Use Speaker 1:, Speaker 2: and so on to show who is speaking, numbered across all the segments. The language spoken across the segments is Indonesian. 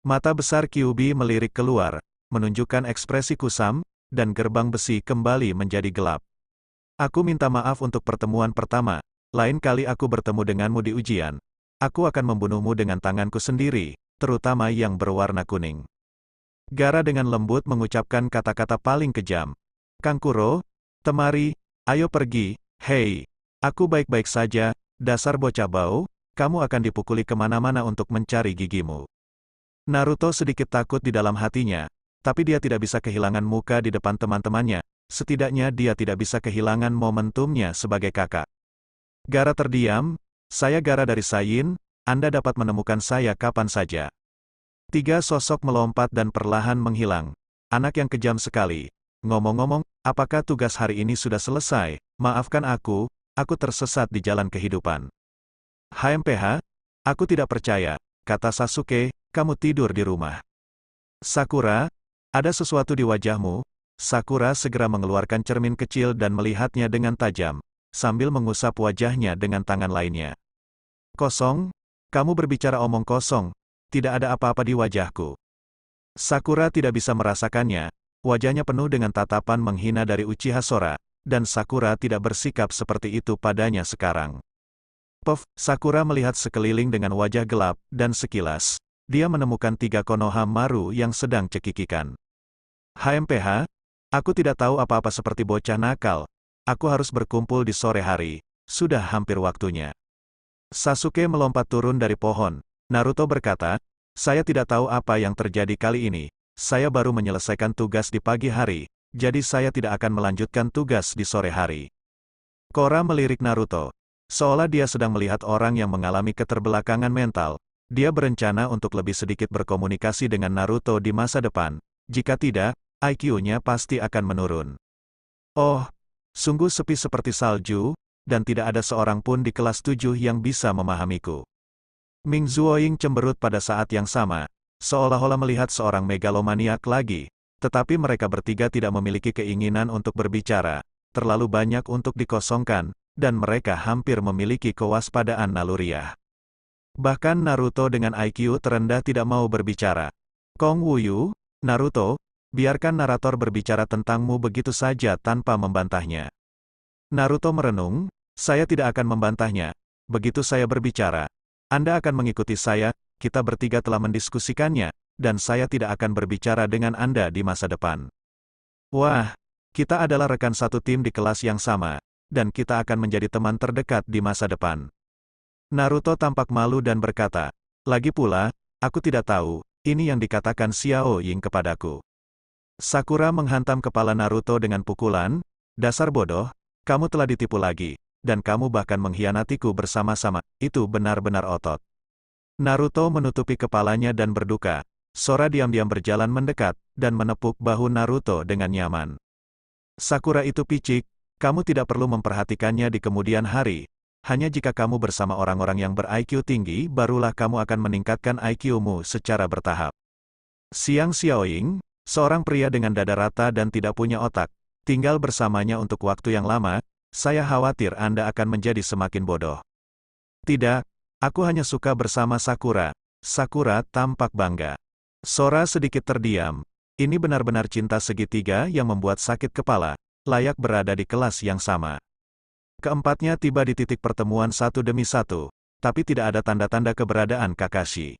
Speaker 1: Mata besar Kyuubi melirik keluar, menunjukkan ekspresi kusam, dan gerbang besi kembali menjadi gelap. Aku minta maaf untuk pertemuan pertama, lain kali aku bertemu denganmu di ujian. Aku akan membunuhmu dengan tanganku sendiri, terutama yang berwarna kuning. Gaara dengan lembut mengucapkan kata-kata paling kejam. Kang Kuro, Temari, ayo pergi, hei. Aku baik-baik saja, dasar bocah bau, kamu akan dipukuli kemana-mana untuk mencari gigimu. Naruto sedikit takut di dalam hatinya, tapi dia tidak bisa kehilangan muka di depan teman-temannya, setidaknya dia tidak bisa kehilangan momentumnya sebagai kakak. Gaara terdiam, saya Gaara dari Saiin, Anda dapat menemukan saya kapan saja. Tiga sosok melompat dan perlahan menghilang. Anak yang kejam sekali. Ngomong-ngomong, apakah tugas hari ini sudah selesai? Maafkan aku tersesat di jalan kehidupan. HMPH? Aku tidak percaya, kata Sasuke, kamu tidur di rumah. Sakura, ada sesuatu di wajahmu. Sakura segera mengeluarkan cermin kecil dan melihatnya dengan tajam, sambil mengusap wajahnya dengan tangan lainnya. Kosong? Kamu berbicara omong kosong, tidak ada apa-apa di wajahku. Sakura tidak bisa merasakannya, wajahnya penuh dengan tatapan menghina dari Uchiha Sora, dan Sakura tidak bersikap seperti itu padanya sekarang. Sakura melihat sekeliling dengan wajah gelap, dan sekilas, dia menemukan 3 Konohamaru yang sedang cekikikan. HMPH? Aku tidak tahu apa-apa seperti bocah nakal, aku harus berkumpul di sore hari, sudah hampir waktunya. Sasuke melompat turun dari pohon. Naruto berkata, saya tidak tahu apa yang terjadi kali ini, saya baru menyelesaikan tugas di pagi hari, jadi saya tidak akan melanjutkan tugas di sore hari. Korra melirik Naruto, seolah dia sedang melihat orang yang mengalami keterbelakangan mental. Dia berencana untuk lebih sedikit berkomunikasi dengan Naruto di masa depan, jika tidak, IQ-nya pasti akan menurun. Oh, sungguh sepi seperti salju, dan tidak ada seorang pun di kelas 7 yang bisa memahamiku. Ming Zuoying cemberut pada saat yang sama, seolah-olah melihat seorang megalomaniak lagi, tetapi mereka bertiga tidak memiliki keinginan untuk berbicara, terlalu banyak untuk dikosongkan, dan mereka hampir memiliki kewaspadaan naluriah. Bahkan Naruto dengan IQ terendah tidak mau berbicara. Kong Wuyu, Naruto, biarkan narator berbicara tentangmu begitu saja tanpa membantahnya. Naruto merenung, saya tidak akan membantahnya. Begitu saya berbicara, Anda akan mengikuti saya, kita bertiga telah mendiskusikannya, dan saya tidak akan berbicara dengan Anda di masa depan. Wah, kita adalah rekan satu tim di kelas yang sama, dan kita akan menjadi teman terdekat di masa depan. Naruto tampak malu dan berkata, lagi pula, aku tidak tahu, ini yang dikatakan Xiao Ying kepadaku. Sakura menghantam kepala Naruto dengan pukulan, dasar bodoh, kamu telah ditipu lagi, dan kamu bahkan mengkhianatiku bersama-sama, itu benar-benar otot. Naruto menutupi kepalanya dan berduka, Sora diam-diam berjalan mendekat, dan menepuk bahu Naruto dengan nyaman. Sakura itu picik, kamu tidak perlu memperhatikannya di kemudian hari. Hanya jika kamu bersama orang-orang yang ber-IQ tinggi, barulah kamu akan meningkatkan IQ-mu secara bertahap. Xiang Xiaoying, seorang pria dengan dada rata dan tidak punya otak, tinggal bersamanya untuk waktu yang lama, saya khawatir Anda akan menjadi semakin bodoh. Tidak, aku hanya suka bersama Sakura. Sakura tampak bangga. Sora sedikit terdiam. Ini benar-benar cinta segitiga yang membuat sakit kepala, layak berada di kelas yang sama. Keempatnya tiba di titik pertemuan satu demi satu, tapi tidak ada tanda-tanda keberadaan Kakashi.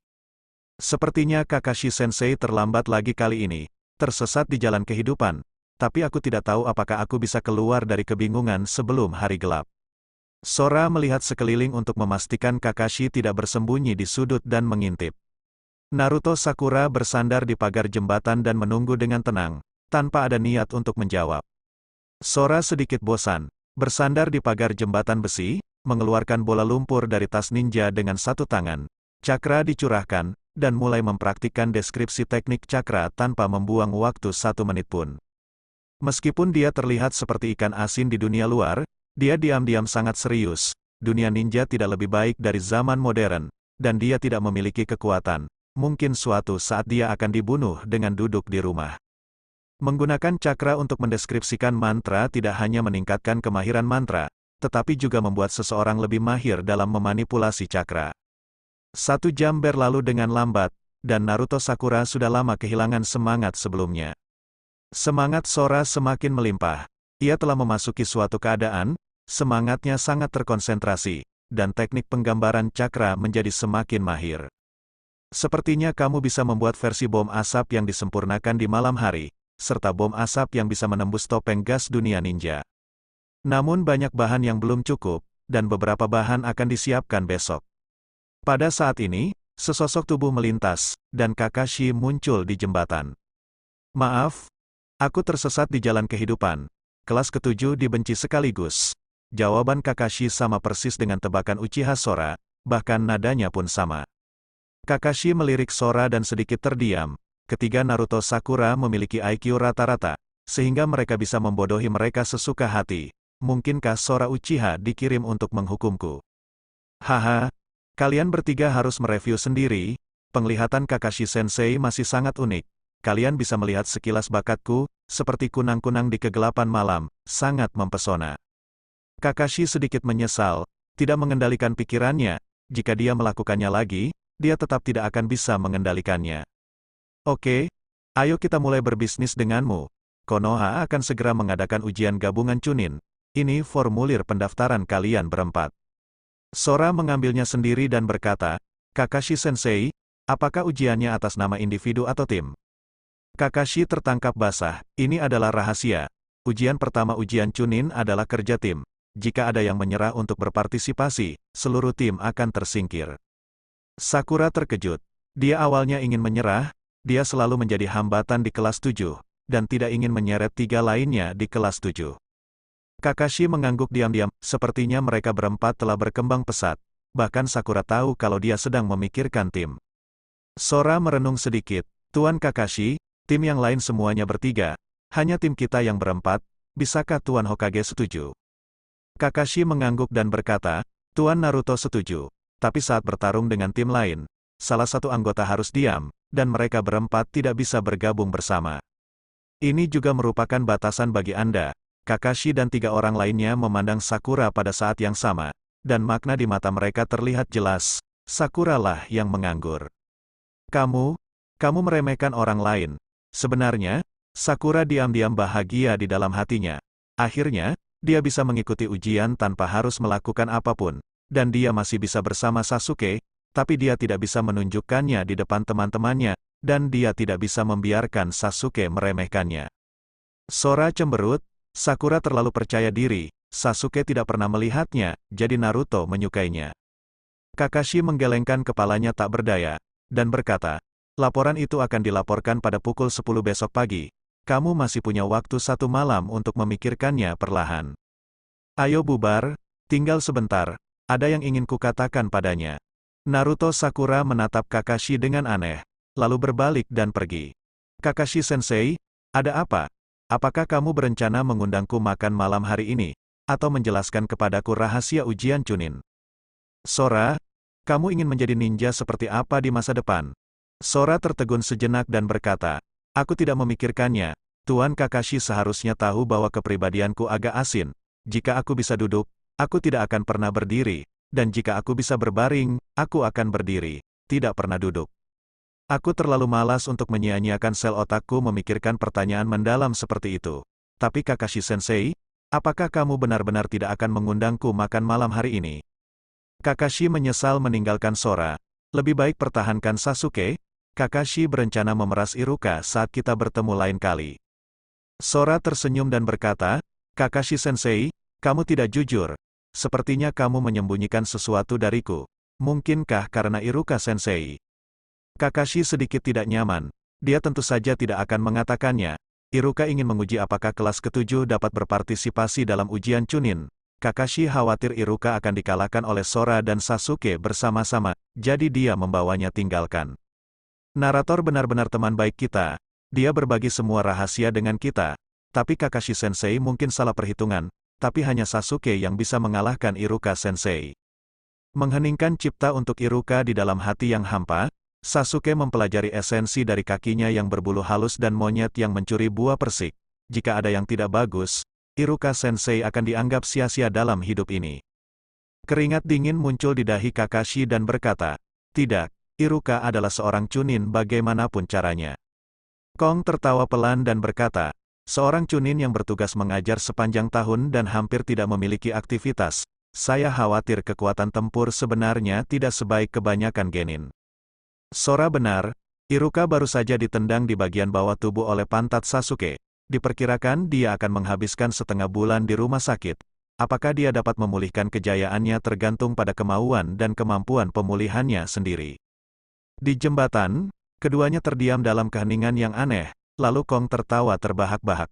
Speaker 1: Sepertinya Kakashi Sensei terlambat lagi kali ini, tersesat di jalan kehidupan, tapi aku tidak tahu apakah aku bisa keluar dari kebingungan sebelum hari gelap. Sora melihat sekeliling untuk memastikan Kakashi tidak bersembunyi di sudut dan mengintip. Naruto Sakura bersandar di pagar jembatan dan menunggu dengan tenang, tanpa ada niat untuk menjawab. Sora sedikit bosan. Bersandar di pagar jembatan besi, mengeluarkan bola lumpur dari tas ninja dengan satu tangan, cakra dicurahkan, dan mulai mempraktikkan deskripsi teknik cakra tanpa membuang waktu 1 menit pun. Meskipun dia terlihat seperti ikan asin di dunia luar, dia diam-diam sangat serius. Dunia ninja tidak lebih baik dari zaman modern, dan dia tidak memiliki kekuatan. Mungkin suatu saat dia akan dibunuh dengan duduk di rumah. Menggunakan cakra untuk mendeskripsikan mantra tidak hanya meningkatkan kemahiran mantra, tetapi juga membuat seseorang lebih mahir dalam memanipulasi cakra. 1 jam berlalu dengan lambat, dan Naruto Sakura sudah lama kehilangan semangat sebelumnya. Semangat Sora semakin melimpah. Ia telah memasuki suatu keadaan, semangatnya sangat terkonsentrasi, dan teknik penggambaran cakra menjadi semakin mahir. Sepertinya kamu bisa membuat versi bom asap yang disempurnakan di malam hari, serta bom asap yang bisa menembus topeng gas dunia ninja. Namun banyak bahan yang belum cukup, dan beberapa bahan akan disiapkan besok. Pada saat ini, sesosok tubuh melintas, dan Kakashi muncul di jembatan. Maaf, aku tersesat di jalan kehidupan. Kelas ketujuh dibenci sekaligus. Jawaban Kakashi sama persis dengan tebakan Uchiha Sora, bahkan nadanya pun sama. Kakashi melirik Sora dan sedikit terdiam. Ketiga Naruto Sakura memiliki IQ rata-rata, sehingga mereka bisa membodohi mereka sesuka hati. Mungkinkah Sora Uchiha dikirim untuk menghukumku? Haha, kalian bertiga harus mereview sendiri. Penglihatan Kakashi Sensei masih sangat unik. Kalian bisa melihat sekilas bakatku, seperti kunang-kunang di kegelapan malam, sangat mempesona. Kakashi sedikit menyesal, tidak mengendalikan pikirannya. Jika dia melakukannya lagi, dia tetap tidak akan bisa mengendalikannya. Oke, ayo kita mulai berbisnis denganmu. Konoha akan segera mengadakan ujian gabungan Chunin. Ini formulir pendaftaran kalian berempat. Sora mengambilnya sendiri dan berkata, Kakashi Sensei, apakah ujiannya atas nama individu atau tim? Kakashi tertangkap basah, ini adalah rahasia. Ujian pertama ujian Chunin adalah kerja tim. Jika ada yang menyerah untuk berpartisipasi, seluruh tim akan tersingkir. Sakura terkejut. Dia awalnya ingin menyerah, dia selalu menjadi hambatan di kelas 7, dan tidak ingin menyeret tiga lainnya di kelas 7. Kakashi mengangguk diam-diam, sepertinya mereka berempat telah berkembang pesat. Bahkan Sakura tahu kalau dia sedang memikirkan tim. Sora merenung sedikit, Tuan Kakashi, tim yang lain semuanya bertiga, hanya tim kita yang berempat, bisakah Tuan Hokage setuju? Kakashi mengangguk dan berkata, Tuan Naruto setuju, tapi saat bertarung dengan tim lain, salah satu anggota harus diam, dan mereka berempat tidak bisa bergabung bersama. Ini juga merupakan batasan bagi Anda. Kakashi dan tiga orang lainnya memandang Sakura pada saat yang sama, dan makna di mata mereka terlihat jelas, Sakura lah yang menganggur. Kamu meremehkan orang lain. Sebenarnya, Sakura diam-diam bahagia di dalam hatinya. Akhirnya, dia bisa mengikuti ujian tanpa harus melakukan apapun, dan dia masih bisa bersama Sasuke, tapi dia tidak bisa menunjukkannya di depan teman-temannya, dan dia tidak bisa membiarkan Sasuke meremehkannya. Sora cemberut, Sakura terlalu percaya diri, Sasuke tidak pernah melihatnya, jadi Naruto menyukainya. Kakashi menggelengkan kepalanya tak berdaya, dan berkata, laporan itu akan dilaporkan pada pukul 10 besok pagi. Kamu masih punya waktu 1 malam untuk memikirkannya perlahan. Ayo bubar, tinggal sebentar, ada yang ingin kukatakan padanya. Naruto Sakura menatap Kakashi dengan aneh, lalu berbalik dan pergi. Kakashi Sensei, ada apa? Apakah kamu berencana mengundangku makan malam hari ini, atau menjelaskan kepadaku rahasia ujian Chunin? Sora, kamu ingin menjadi ninja seperti apa di masa depan? Sora tertegun sejenak dan berkata, aku tidak memikirkannya, Tuan Kakashi seharusnya tahu bahwa kepribadianku agak asin. Jika aku bisa duduk, aku tidak akan pernah berdiri, dan jika aku bisa berbaring, aku akan berdiri, tidak pernah duduk. Aku terlalu malas untuk menyia-nyiakan sel otakku memikirkan pertanyaan mendalam seperti itu. Tapi Kakashi Sensei, apakah kamu benar-benar tidak akan mengundangku makan malam hari ini? Kakashi menyesal meninggalkan Sora. Lebih baik pertahankan Sasuke. Kakashi berencana memeras Iruka saat kita bertemu lain kali. Sora tersenyum dan berkata, Kakashi Sensei, kamu tidak jujur. Sepertinya kamu menyembunyikan sesuatu dariku. Mungkinkah karena Iruka Sensei? Kakashi sedikit tidak nyaman. Dia tentu saja tidak akan mengatakannya. Iruka ingin menguji apakah kelas ketujuh dapat berpartisipasi dalam ujian Chunin. Kakashi khawatir Iruka akan dikalahkan oleh Sora dan Sasuke bersama-sama, jadi dia membawanya tinggalkan. Narator benar-benar teman baik kita. Dia berbagi semua rahasia dengan kita. Tapi Kakashi Sensei mungkin salah perhitungan, tapi hanya Sasuke yang bisa mengalahkan Iruka Sensei. Mengheningkan cipta untuk Iruka di dalam hati yang hampa, Sasuke mempelajari esensi dari kakinya yang berbulu halus dan monyet yang mencuri buah persik. Jika ada yang tidak bagus, Iruka Sensei akan dianggap sia-sia dalam hidup ini. Keringat dingin muncul di dahi Kakashi dan berkata, tidak, Iruka adalah seorang Chunin bagaimanapun caranya. Kong tertawa pelan dan berkata, seorang Chunin yang bertugas mengajar sepanjang tahun dan hampir tidak memiliki aktivitas. Saya khawatir kekuatan tempur sebenarnya tidak sebaik kebanyakan genin. Sora benar, Iruka baru saja ditendang di bagian bawah tubuh oleh pantat Sasuke. Diperkirakan dia akan menghabiskan setengah bulan di rumah sakit. Apakah dia dapat memulihkan kejayaannya tergantung pada kemauan dan kemampuan pemulihannya sendiri. Di jembatan, keduanya terdiam dalam keheningan yang aneh, lalu Kong tertawa terbahak-bahak.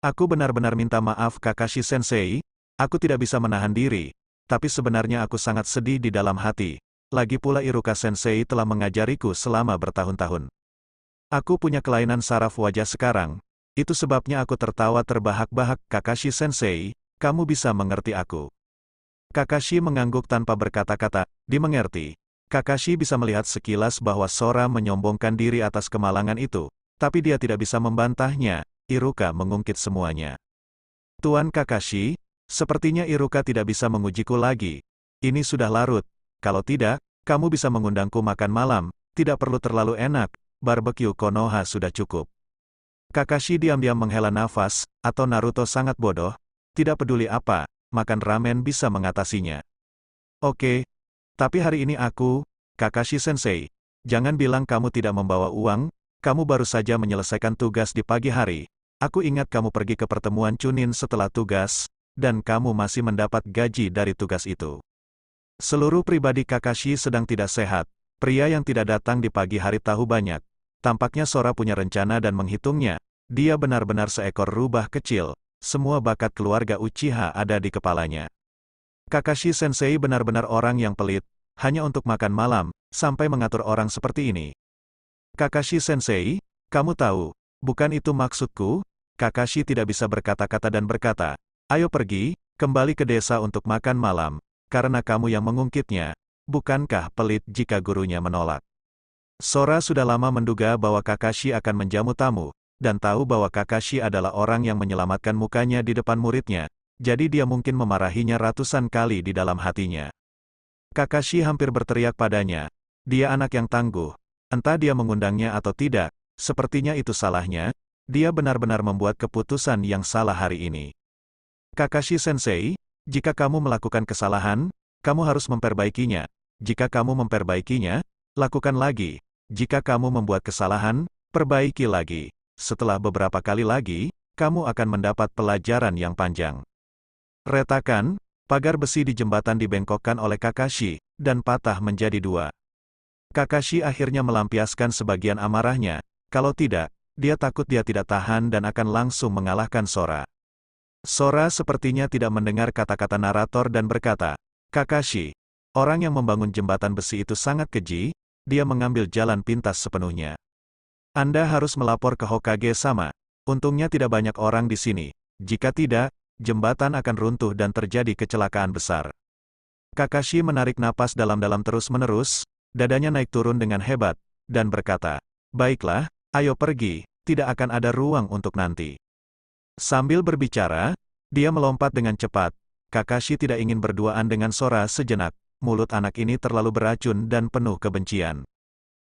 Speaker 1: Aku benar-benar minta maaf Kakashi Sensei, aku tidak bisa menahan diri, tapi sebenarnya aku sangat sedih di dalam hati. Lagi pula Iruka Sensei telah mengajariku selama bertahun-tahun. Aku punya kelainan saraf wajah sekarang, itu sebabnya aku tertawa terbahak-bahak. Kakashi Sensei, kamu bisa mengerti aku. Kakashi mengangguk tanpa berkata-kata, dimengerti. Kakashi bisa melihat sekilas bahwa Sora menyombongkan diri atas kemalangan itu, tapi dia tidak bisa membantahnya. Iruka mengungkit semuanya. Tuan Kakashi, sepertinya Iruka tidak bisa mengujiku lagi. Ini sudah larut. Kalau tidak, kamu bisa mengundangku makan malam, tidak perlu terlalu enak, barbecue Konoha sudah cukup. Kakashi diam-diam menghela nafas, atau Naruto sangat bodoh, tidak peduli apa, makan ramen bisa mengatasinya. Oke, tapi hari ini aku, Kakashi Sensei, jangan bilang kamu tidak membawa uang, kamu baru saja menyelesaikan tugas di pagi hari. Aku ingat kamu pergi ke pertemuan Chunin setelah tugas, dan kamu masih mendapat gaji dari tugas itu. Seluruh pribadi Kakashi sedang tidak sehat, pria yang tidak datang di pagi hari tahu banyak. Tampaknya Sora punya rencana dan menghitungnya, dia benar-benar seekor rubah kecil, semua bakat keluarga Uchiha ada di kepalanya. Kakashi Sensei benar-benar orang yang pelit, hanya untuk makan malam, sampai mengatur orang seperti ini. Kakashi Sensei, kamu tahu, bukan itu maksudku. Kakashi tidak bisa berkata-kata dan berkata, ayo pergi, kembali ke desa untuk makan malam, karena kamu yang mengungkitnya, bukankah pelit jika gurunya menolak? Sora sudah lama menduga bahwa Kakashi akan menjamu tamu, dan tahu bahwa Kakashi adalah orang yang menyelamatkan mukanya di depan muridnya, jadi dia mungkin memarahinya ratusan kali di dalam hatinya. Kakashi hampir berteriak padanya, dia anak yang tangguh, entah dia mengundangnya atau tidak, sepertinya itu salahnya, dia benar-benar membuat keputusan yang salah hari ini. Kakashi Sensei, jika kamu melakukan kesalahan, kamu harus memperbaikinya. Jika kamu memperbaikinya, lakukan lagi. Jika kamu membuat kesalahan, perbaiki lagi. Setelah beberapa kali lagi, kamu akan mendapat pelajaran yang panjang. Retakan, pagar besi di jembatan dibengkokkan oleh Kakashi, dan patah menjadi dua. Kakashi akhirnya melampiaskan sebagian amarahnya, kalau tidak, dia takut dia tidak tahan dan akan langsung mengalahkan Sora. Sora sepertinya tidak mendengar kata-kata narator dan berkata, Kakashi, orang yang membangun jembatan besi itu sangat keji, dia mengambil jalan pintas sepenuhnya. Anda harus melapor ke Hokage sama, untungnya tidak banyak orang di sini, jika tidak, jembatan akan runtuh dan terjadi kecelakaan besar. Kakashi menarik napas dalam-dalam terus-menerus, dadanya naik turun dengan hebat, dan berkata, baiklah, ayo pergi, tidak akan ada ruang untuk nanti. Sambil berbicara, dia melompat dengan cepat. Kakashi tidak ingin berduaan dengan Sora sejenak, mulut anak ini terlalu beracun dan penuh kebencian.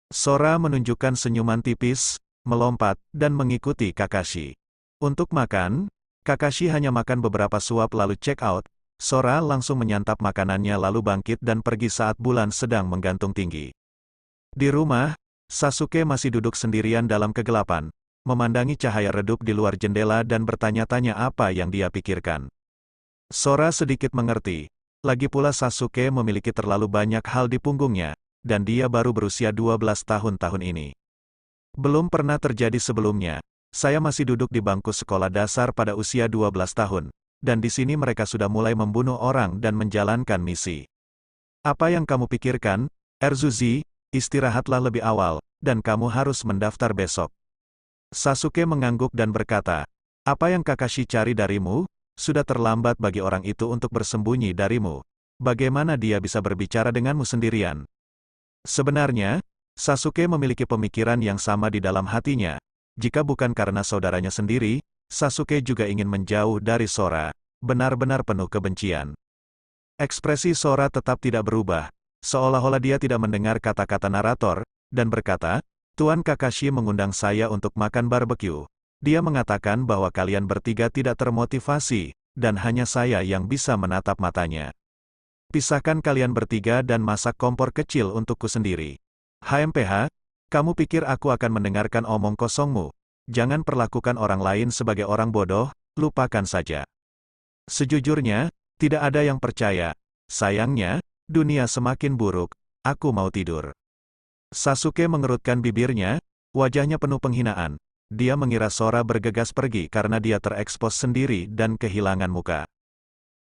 Speaker 1: Sora menunjukkan senyuman tipis, melompat, dan mengikuti Kakashi. Untuk makan, Kakashi hanya makan beberapa suap lalu check out. Sora langsung menyantap makanannya lalu bangkit dan pergi saat bulan sedang menggantung tinggi. Di rumah, Sasuke masih duduk sendirian dalam kegelapan, memandangi cahaya redup di luar jendela dan bertanya-tanya apa yang dia pikirkan. Sora sedikit mengerti, lagi pula Sasuke memiliki terlalu banyak hal di punggungnya, dan dia baru berusia 12 tahun ini. Belum pernah terjadi sebelumnya, saya masih duduk di bangku sekolah dasar pada usia 12 tahun, dan di sini mereka sudah mulai membunuh orang dan menjalankan misi. Apa yang kamu pikirkan, Erzuzi? Istirahatlah lebih awal, dan kamu harus mendaftar besok. Sasuke mengangguk dan berkata, apa yang Kakashi cari darimu? Sudah terlambat bagi orang itu untuk bersembunyi darimu. Bagaimana dia bisa berbicara denganmu sendirian? Sebenarnya, Sasuke memiliki pemikiran yang sama di dalam hatinya. Jika bukan karena saudaranya sendiri, Sasuke juga ingin menjauh dari Sora, benar-benar penuh kebencian. Ekspresi Sora tetap tidak berubah. seolah-olah dia tidak mendengar kata-kata narator, dan berkata, Tuan Kakashi mengundang saya untuk makan barbeque. Dia mengatakan bahwa kalian bertiga tidak termotivasi, dan hanya saya yang bisa menatap matanya. Pisahkan kalian bertiga dan masak kompor kecil untukku sendiri. HMPH, kamu pikir aku akan mendengarkan omong kosongmu? Jangan perlakukan orang lain sebagai orang bodoh, lupakan saja. Sejujurnya, tidak ada yang percaya. Sayangnya, dunia semakin buruk, aku mau tidur. Sasuke mengerutkan bibirnya, wajahnya penuh penghinaan. Dia mengira Sora bergegas pergi karena dia terekspos sendiri dan kehilangan muka.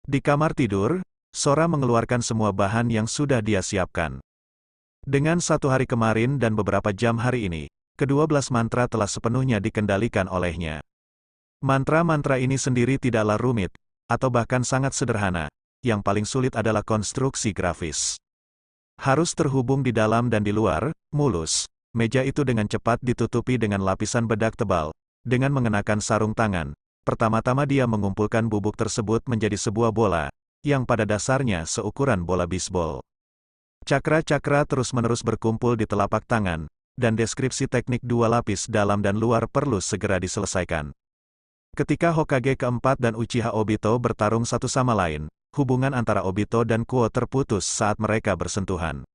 Speaker 1: Di kamar tidur, Sora mengeluarkan semua bahan yang sudah dia siapkan. Dengan 1 hari kemarin dan beberapa jam hari ini, ke-12 mantra telah sepenuhnya dikendalikan olehnya. Mantra-mantra ini sendiri tidaklah rumit, atau bahkan sangat sederhana. Yang paling sulit adalah konstruksi grafis. Harus terhubung di dalam dan di luar, mulus. Meja itu dengan cepat ditutupi dengan lapisan bedak tebal. Dengan mengenakan sarung tangan, pertama-tama dia mengumpulkan bubuk tersebut menjadi sebuah bola, yang pada dasarnya seukuran bola bisbol. Cakra-cakra terus-menerus berkumpul di telapak tangan, dan deskripsi teknik 2 lapis dalam dan luar perlu segera diselesaikan. Ketika Hokage keempat dan Uchiha Obito bertarung satu sama lain, hubungan antara Obito dan Kuo terputus saat mereka bersentuhan.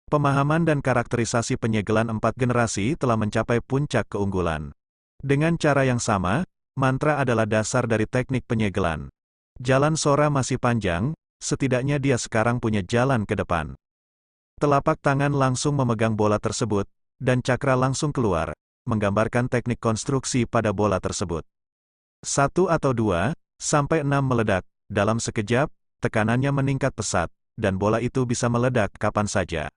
Speaker 1: Pemahaman dan karakterisasi penyegelan 4 generasi telah mencapai puncak keunggulan. Dengan cara yang sama, mantra adalah dasar dari teknik penyegelan. Jalan Sora masih panjang, setidaknya dia sekarang punya jalan ke depan. Telapak tangan langsung memegang bola tersebut, dan cakra langsung keluar, menggambarkan teknik konstruksi pada bola tersebut. 1 atau 2, sampai 6 meledak, dalam sekejap, tekanannya meningkat pesat, dan bola itu bisa meledak kapan saja.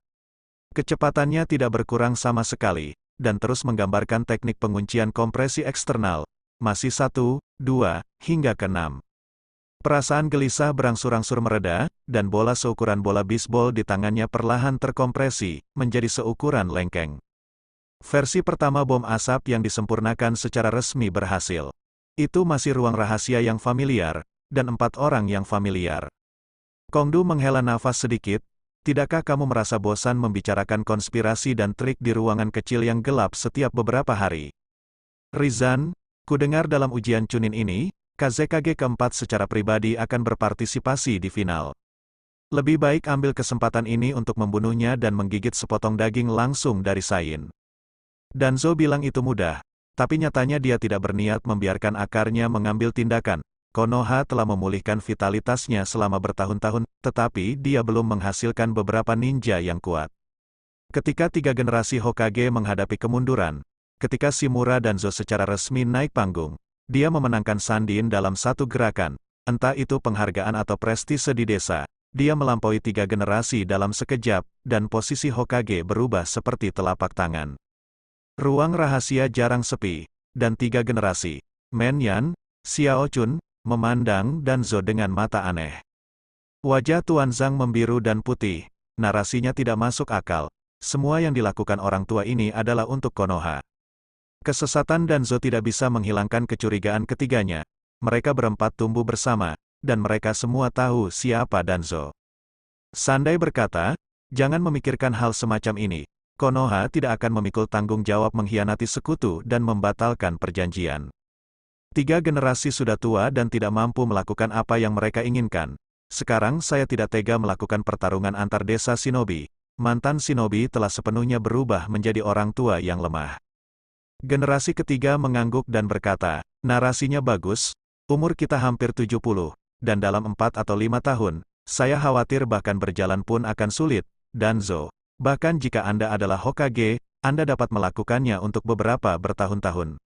Speaker 1: Kecepatannya tidak berkurang sama sekali, dan terus menggambarkan teknik penguncian kompresi eksternal, masih 1, 2, hingga ke-6. Perasaan gelisah berangsur-angsur mereda, dan bola seukuran bola bisbol di tangannya perlahan terkompresi, menjadi seukuran lengkeng. Versi pertama bom asap yang disempurnakan secara resmi berhasil. Itu masih ruang rahasia yang familiar, dan 4 orang yang familiar. Kongdu menghela nafas sedikit, tidakkah kamu merasa bosan membicarakan konspirasi dan trik di ruangan kecil yang gelap setiap beberapa hari? Rizan, kudengar dalam ujian Chunin ini, Kazekage keempat secara pribadi akan berpartisipasi di final. Lebih baik ambil kesempatan ini untuk membunuhnya dan menggigit sepotong daging langsung dari Sain. Danzo bilang itu mudah, tapi nyatanya dia tidak berniat membiarkan akarnya mengambil tindakan. Konoha telah memulihkan vitalitasnya selama bertahun-tahun, tetapi dia belum menghasilkan beberapa ninja yang kuat. Ketika 3 generasi Hokage menghadapi kemunduran, ketika Shimura dan Zo secara resmi naik panggung, dia memenangkan Sandin dalam satu gerakan, entah itu penghargaan atau prestise di desa. Dia melampaui 3 generasi dalam sekejap, dan posisi Hokage berubah seperti telapak tangan. Ruang rahasia jarang sepi, dan 3 generasi, Men Yan, Xiao Chun, memandang Danzo dengan mata aneh. Wajah Tuan Zhang membiru dan putih, narasinya tidak masuk akal. Semua yang dilakukan orang tua ini adalah untuk Konoha. Kesesatan Danzo tidak bisa menghilangkan kecurigaan ketiganya. Mereka berempat tumbuh bersama, dan mereka semua tahu siapa Danzo. Sandai berkata, jangan memikirkan hal semacam ini. Konoha tidak akan memikul tanggung jawab mengkhianati sekutu dan membatalkan perjanjian. 3 generasi sudah tua dan tidak mampu melakukan apa yang mereka inginkan. Sekarang saya tidak tega melakukan pertarungan antar desa shinobi. Mantan shinobi telah sepenuhnya berubah menjadi orang tua yang lemah. Generasi ketiga mengangguk dan berkata, narasinya bagus, umur kita hampir 70, dan dalam 4 atau 5 tahun, saya khawatir bahkan berjalan pun akan sulit. Danzo, bahkan jika Anda adalah Hokage, Anda dapat melakukannya untuk beberapa bertahun-tahun.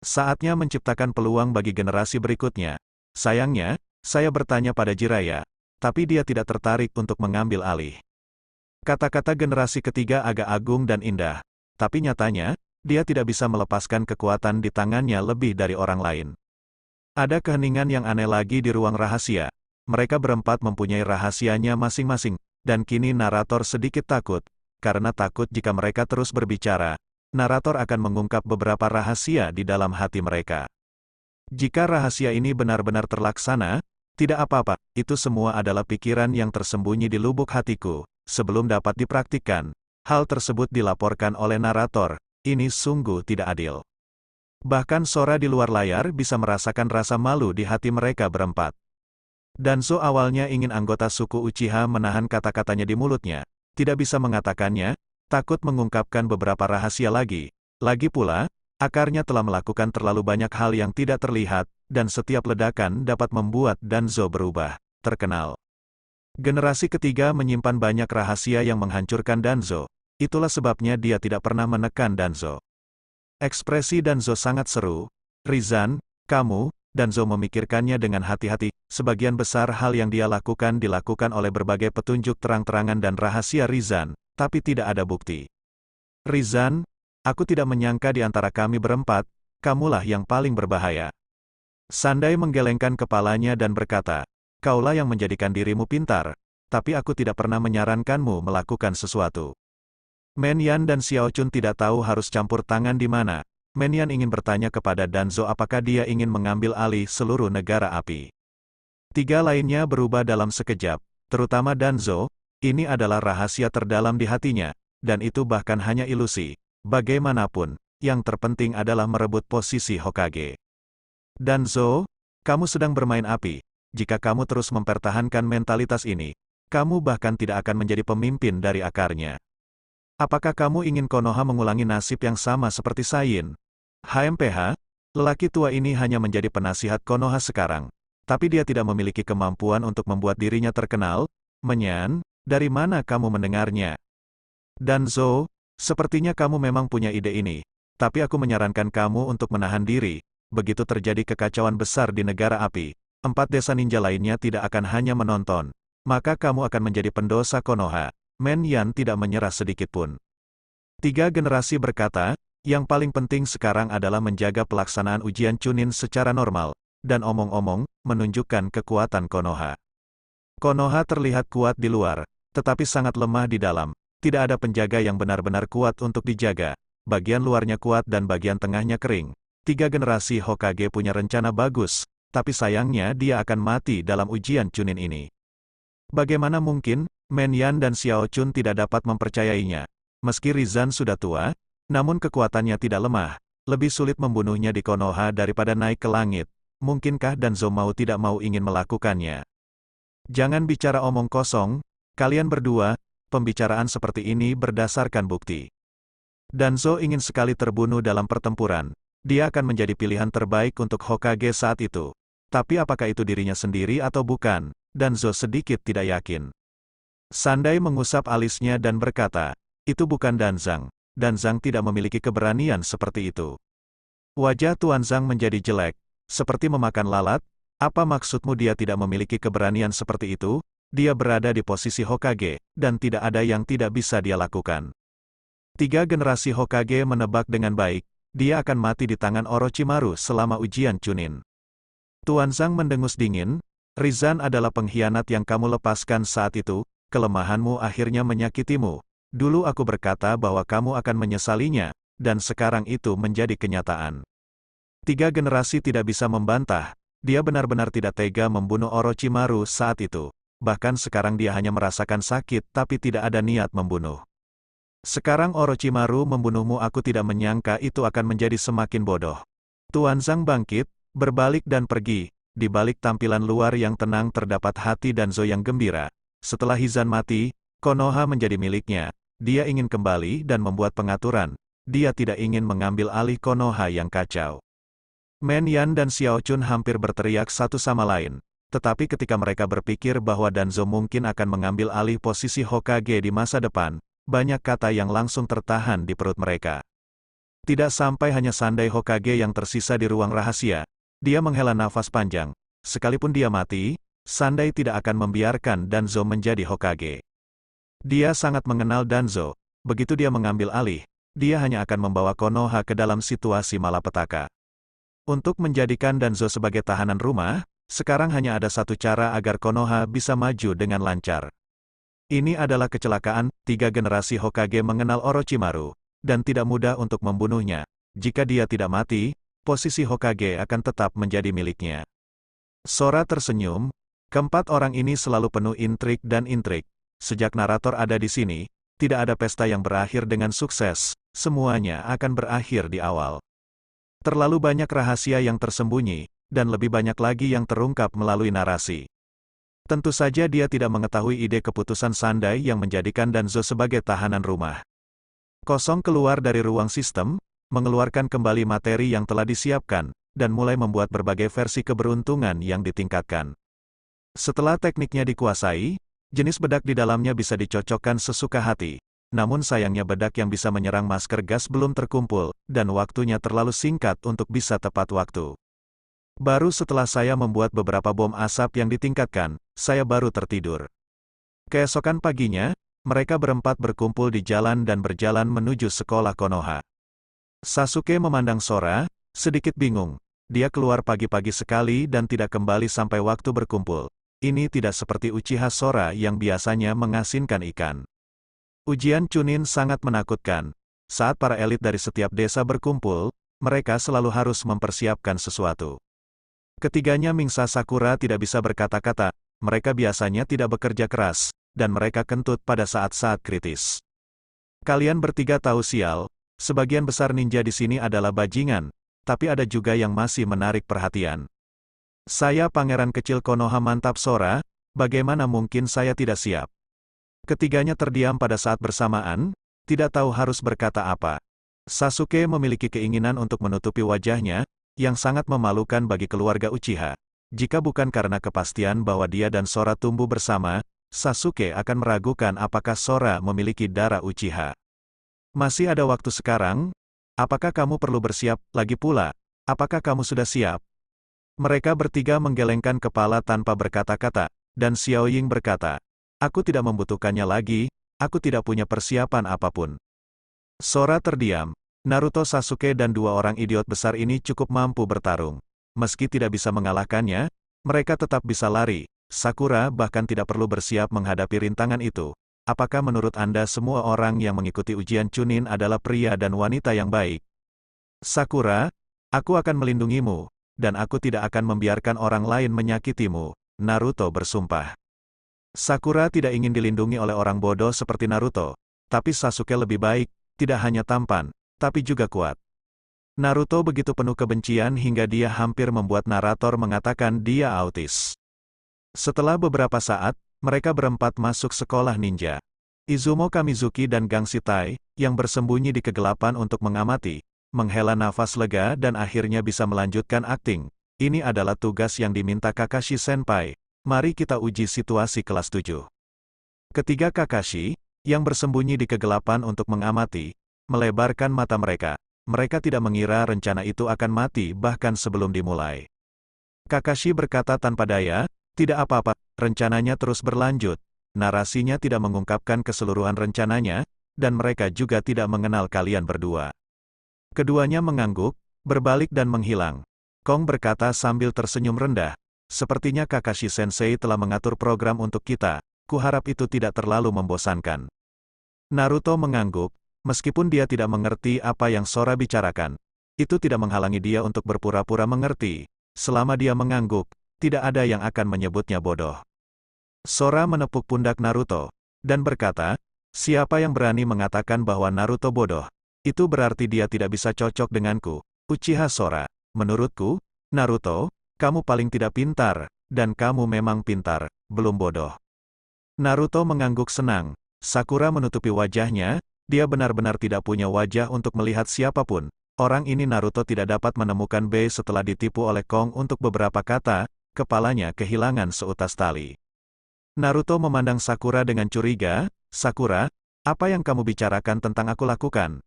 Speaker 1: Saatnya menciptakan peluang bagi generasi berikutnya. Sayangnya, saya bertanya pada Jiraiya, tapi dia tidak tertarik untuk mengambil alih. Kata-kata generasi ketiga agak agung dan indah, tapi nyatanya, dia tidak bisa melepaskan kekuatan di tangannya lebih dari orang lain. Ada keheningan yang aneh lagi di ruang rahasia. Mereka berempat mempunyai rahasianya masing-masing, dan kini narator sedikit takut, karena takut jika mereka terus berbicara, narator akan mengungkap beberapa rahasia di dalam hati mereka. Jika rahasia ini benar-benar terlaksana, tidak apa-apa, itu semua adalah pikiran yang tersembunyi di lubuk hatiku, sebelum dapat dipraktikkan. Hal tersebut dilaporkan oleh narator, ini sungguh tidak adil. Bahkan Sora di luar layar bisa merasakan rasa malu di hati mereka berempat. Danzo awalnya ingin anggota suku Uchiha menahan kata-katanya di mulutnya, tidak bisa mengatakannya, takut mengungkapkan beberapa rahasia lagi. Lagi pula, akarnya telah melakukan terlalu banyak hal yang tidak terlihat, dan setiap ledakan dapat membuat Danzo berubah, terkenal. Generasi ketiga menyimpan banyak rahasia yang menghancurkan Danzo, itulah sebabnya dia tidak pernah menekan Danzo. Ekspresi Danzo sangat seru. Rizan, kamu, Danzo memikirkannya dengan hati-hati, sebagian besar hal yang dia lakukan dilakukan oleh berbagai petunjuk terang-terangan dan rahasia Rizan, tapi tidak ada bukti. Rizan, aku tidak menyangka di antara kami berempat, kamulah yang paling berbahaya. Sandai menggelengkan kepalanya dan berkata, kaulah yang menjadikan dirimu pintar, tapi aku tidak pernah menyarankanmu melakukan sesuatu. Menyan dan Xiao Chun tidak tahu harus campur tangan di mana. Menyan ingin bertanya kepada Danzo apakah dia ingin mengambil alih seluruh negara api. Tiga lainnya berubah dalam sekejap, terutama Danzo, ini adalah rahasia terdalam di hatinya, dan itu bahkan hanya ilusi. Bagaimanapun, yang terpenting adalah merebut posisi Hokage. Danzo, kamu sedang bermain api, jika kamu terus mempertahankan mentalitas ini, kamu bahkan tidak akan menjadi pemimpin dari akarnya. Apakah kamu ingin Konoha mengulangi nasib yang sama seperti Saiin? HMPH, lelaki tua ini hanya menjadi penasihat Konoha sekarang, tapi dia tidak memiliki kemampuan untuk membuat dirinya terkenal. Menyan, dari mana kamu mendengarnya? Danzo, sepertinya kamu memang punya ide ini, tapi aku menyarankan kamu untuk menahan diri. Begitu terjadi kekacauan besar di negara api, 4 desa ninja lainnya tidak akan hanya menonton, maka kamu akan menjadi pendosa Konoha. Menyan tidak menyerah sedikitpun. 3 generasi berkata, yang paling penting sekarang adalah menjaga pelaksanaan ujian Chunin secara normal, dan omong-omong, menunjukkan kekuatan Konoha. Konoha terlihat kuat di luar, tetapi sangat lemah di dalam, tidak ada penjaga yang benar-benar kuat untuk dijaga, bagian luarnya kuat dan bagian tengahnya kering. 3 generasi Hokage punya rencana bagus, tapi sayangnya dia akan mati dalam ujian Chunin ini. Bagaimana mungkin, Menyan dan Xiao Chun tidak dapat mempercayainya. Meski Rizan sudah tua, namun kekuatannya tidak lemah, lebih sulit membunuhnya di Konoha daripada naik ke langit. Mungkinkah Danzo mau tidak mau ingin melakukannya? Jangan bicara omong kosong, kalian berdua, pembicaraan seperti ini berdasarkan bukti. Danzo ingin sekali terbunuh dalam pertempuran, dia akan menjadi pilihan terbaik untuk Hokage saat itu. Tapi apakah itu dirinya sendiri atau bukan? Danzo sedikit tidak yakin. Sandai mengusap alisnya dan berkata, itu bukan Danzang. Danzang tidak memiliki keberanian seperti itu. Wajah Tuan Zhang menjadi jelek, seperti memakan lalat. Apa maksudmu dia tidak memiliki keberanian seperti itu? Dia berada di posisi Hokage, dan tidak ada yang tidak bisa dia lakukan. 3 generasi Hokage menebak dengan baik, dia akan mati di tangan Orochimaru selama ujian Chunin. Tuan Zhang mendengus dingin, Rizan adalah pengkhianat yang kamu lepaskan saat itu, kelemahanmu akhirnya menyakitimu. Dulu aku berkata bahwa kamu akan menyesalinya, dan sekarang itu menjadi kenyataan. 3 generasi tidak bisa membantah, dia benar-benar tidak tega membunuh Orochimaru saat itu. Bahkan sekarang dia hanya merasakan sakit tapi tidak ada niat membunuh. Sekarang Orochimaru membunuhmu, aku tidak menyangka itu akan menjadi semakin bodoh. Tuan Zhang bangkit, berbalik dan pergi. Di balik tampilan luar yang tenang terdapat hati Danzo yang gembira. Setelah Hizan mati, Konoha menjadi miliknya. Dia ingin kembali dan membuat pengaturan. Dia tidak ingin mengambil alih Konoha yang kacau. Menyan dan Xiao Chun hampir berteriak satu sama lain. Tetapi ketika mereka berpikir bahwa Danzo mungkin akan mengambil alih posisi Hokage di masa depan, banyak kata yang langsung tertahan di perut mereka. Tidak sampai hanya Sandai Hokage yang tersisa di ruang rahasia. Dia menghela nafas panjang. Sekalipun dia mati, Sandai tidak akan membiarkan Danzo menjadi Hokage. Dia sangat mengenal Danzo. Begitu dia mengambil alih, dia hanya akan membawa Konoha ke dalam situasi malapetaka. Untuk menjadikan Danzo sebagai tahanan rumah, sekarang hanya ada satu cara agar Konoha bisa maju dengan lancar. Ini adalah kecelakaan. 3 generasi Hokage mengenal Orochimaru, dan tidak mudah untuk membunuhnya. Jika dia tidak mati, posisi Hokage akan tetap menjadi miliknya. Sora tersenyum, keempat orang ini selalu penuh intrik dan intrik. sejak narator ada di sini, tidak ada pesta yang berakhir dengan sukses, semuanya akan berakhir di awal. Terlalu banyak rahasia yang tersembunyi, dan lebih banyak lagi yang terungkap melalui narasi. Tentu saja dia tidak mengetahui ide keputusan Sandai yang menjadikan Danzo sebagai tahanan rumah. Kosong keluar dari ruang sistem, mengeluarkan kembali materi yang telah disiapkan, dan mulai membuat berbagai versi keberuntungan yang ditingkatkan. Setelah tekniknya dikuasai, jenis bedak di dalamnya bisa dicocokkan sesuka hati. Namun sayangnya bedak yang bisa menyerang masker gas belum terkumpul, dan waktunya terlalu singkat untuk bisa tepat waktu. Baru setelah saya membuat beberapa bom asap yang ditingkatkan, saya baru tertidur. Keesokan paginya, mereka berempat berkumpul di jalan dan berjalan menuju sekolah Konoha. Sasuke memandang Sora, sedikit bingung. Dia keluar pagi-pagi sekali dan tidak kembali sampai waktu berkumpul. Ini tidak seperti Uchiha Sora yang biasanya mengasinkan ikan. Ujian Chunin sangat menakutkan. Saat para elit dari setiap desa berkumpul, mereka selalu harus mempersiapkan sesuatu. Ketiganya Mingsa Sakura tidak bisa berkata-kata, mereka biasanya tidak bekerja keras, dan mereka kentut pada saat-saat kritis. Kalian bertiga tahu sial, sebagian besar ninja di sini adalah bajingan, tapi ada juga yang masih menarik perhatian. Saya pangeran kecil Konoha mantap Sora, bagaimana mungkin saya tidak siap? Ketiganya terdiam pada saat bersamaan, tidak tahu harus berkata apa. Sasuke memiliki keinginan untuk menutupi wajahnya, yang sangat memalukan bagi keluarga Uchiha. Jika bukan karena kepastian bahwa dia dan Sora tumbuh bersama, Sasuke akan meragukan apakah Sora memiliki darah Uchiha. Masih ada waktu sekarang? Apakah kamu perlu bersiap? Lagi pula, apakah kamu sudah siap? Mereka bertiga menggelengkan kepala tanpa berkata-kata, dan Xiao Ying berkata, aku tidak membutuhkannya lagi, aku tidak punya persiapan apapun. Sora terdiam. Naruto, Sasuke dan dua orang idiot besar ini cukup mampu bertarung. Meski tidak bisa mengalahkannya, mereka tetap bisa lari. Sakura bahkan tidak perlu bersiap menghadapi rintangan itu. Apakah menurut Anda semua orang yang mengikuti ujian Chunin adalah pria dan wanita yang baik? Sakura, aku akan melindungimu, dan aku tidak akan membiarkan orang lain menyakitimu, Naruto bersumpah. Sakura tidak ingin dilindungi oleh orang bodoh seperti Naruto, tapi Sasuke lebih baik, tidak hanya tampan, tapi juga kuat. Naruto begitu penuh kebencian hingga dia hampir membuat narator mengatakan dia autis. Setelah beberapa saat, mereka berempat masuk sekolah ninja. Izumo Kamizuki dan Gang Shitai, yang bersembunyi di kegelapan untuk mengamati, menghela nafas lega dan akhirnya bisa melanjutkan akting. Ini adalah tugas yang diminta Kakashi Senpai. Mari kita uji situasi kelas 7. Ketiga Kakashi, yang bersembunyi di kegelapan untuk mengamati, melebarkan mata mereka. Mereka tidak mengira rencana itu akan mati bahkan sebelum dimulai. Kakashi berkata tanpa daya, tidak apa-apa, rencananya terus berlanjut. Narasinya tidak mengungkapkan keseluruhan rencananya, dan mereka juga tidak mengenal kalian berdua. Keduanya mengangguk, berbalik dan menghilang. Kong berkata sambil tersenyum rendah, sepertinya Kakashi Sensei telah mengatur program untuk kita, kuharap itu tidak terlalu membosankan. Naruto mengangguk, meskipun dia tidak mengerti apa yang Sora bicarakan. Itu tidak menghalangi dia untuk berpura-pura mengerti. Selama dia mengangguk, tidak ada yang akan menyebutnya bodoh. Sora menepuk pundak Naruto, dan berkata, siapa yang berani mengatakan bahwa Naruto bodoh? Itu berarti dia tidak bisa cocok denganku, Uchiha Sora. Menurutku, Naruto, kamu paling tidak pintar, dan kamu memang pintar, belum bodoh. Naruto mengangguk senang. Sakura menutupi wajahnya, dia benar-benar tidak punya wajah untuk melihat siapapun. Orang ini Naruto tidak dapat menemukan B setelah ditipu oleh Kong untuk beberapa kata, kepalanya kehilangan seutas tali. Naruto memandang Sakura dengan curiga, Sakura, apa yang kamu bicarakan tentang aku lakukan?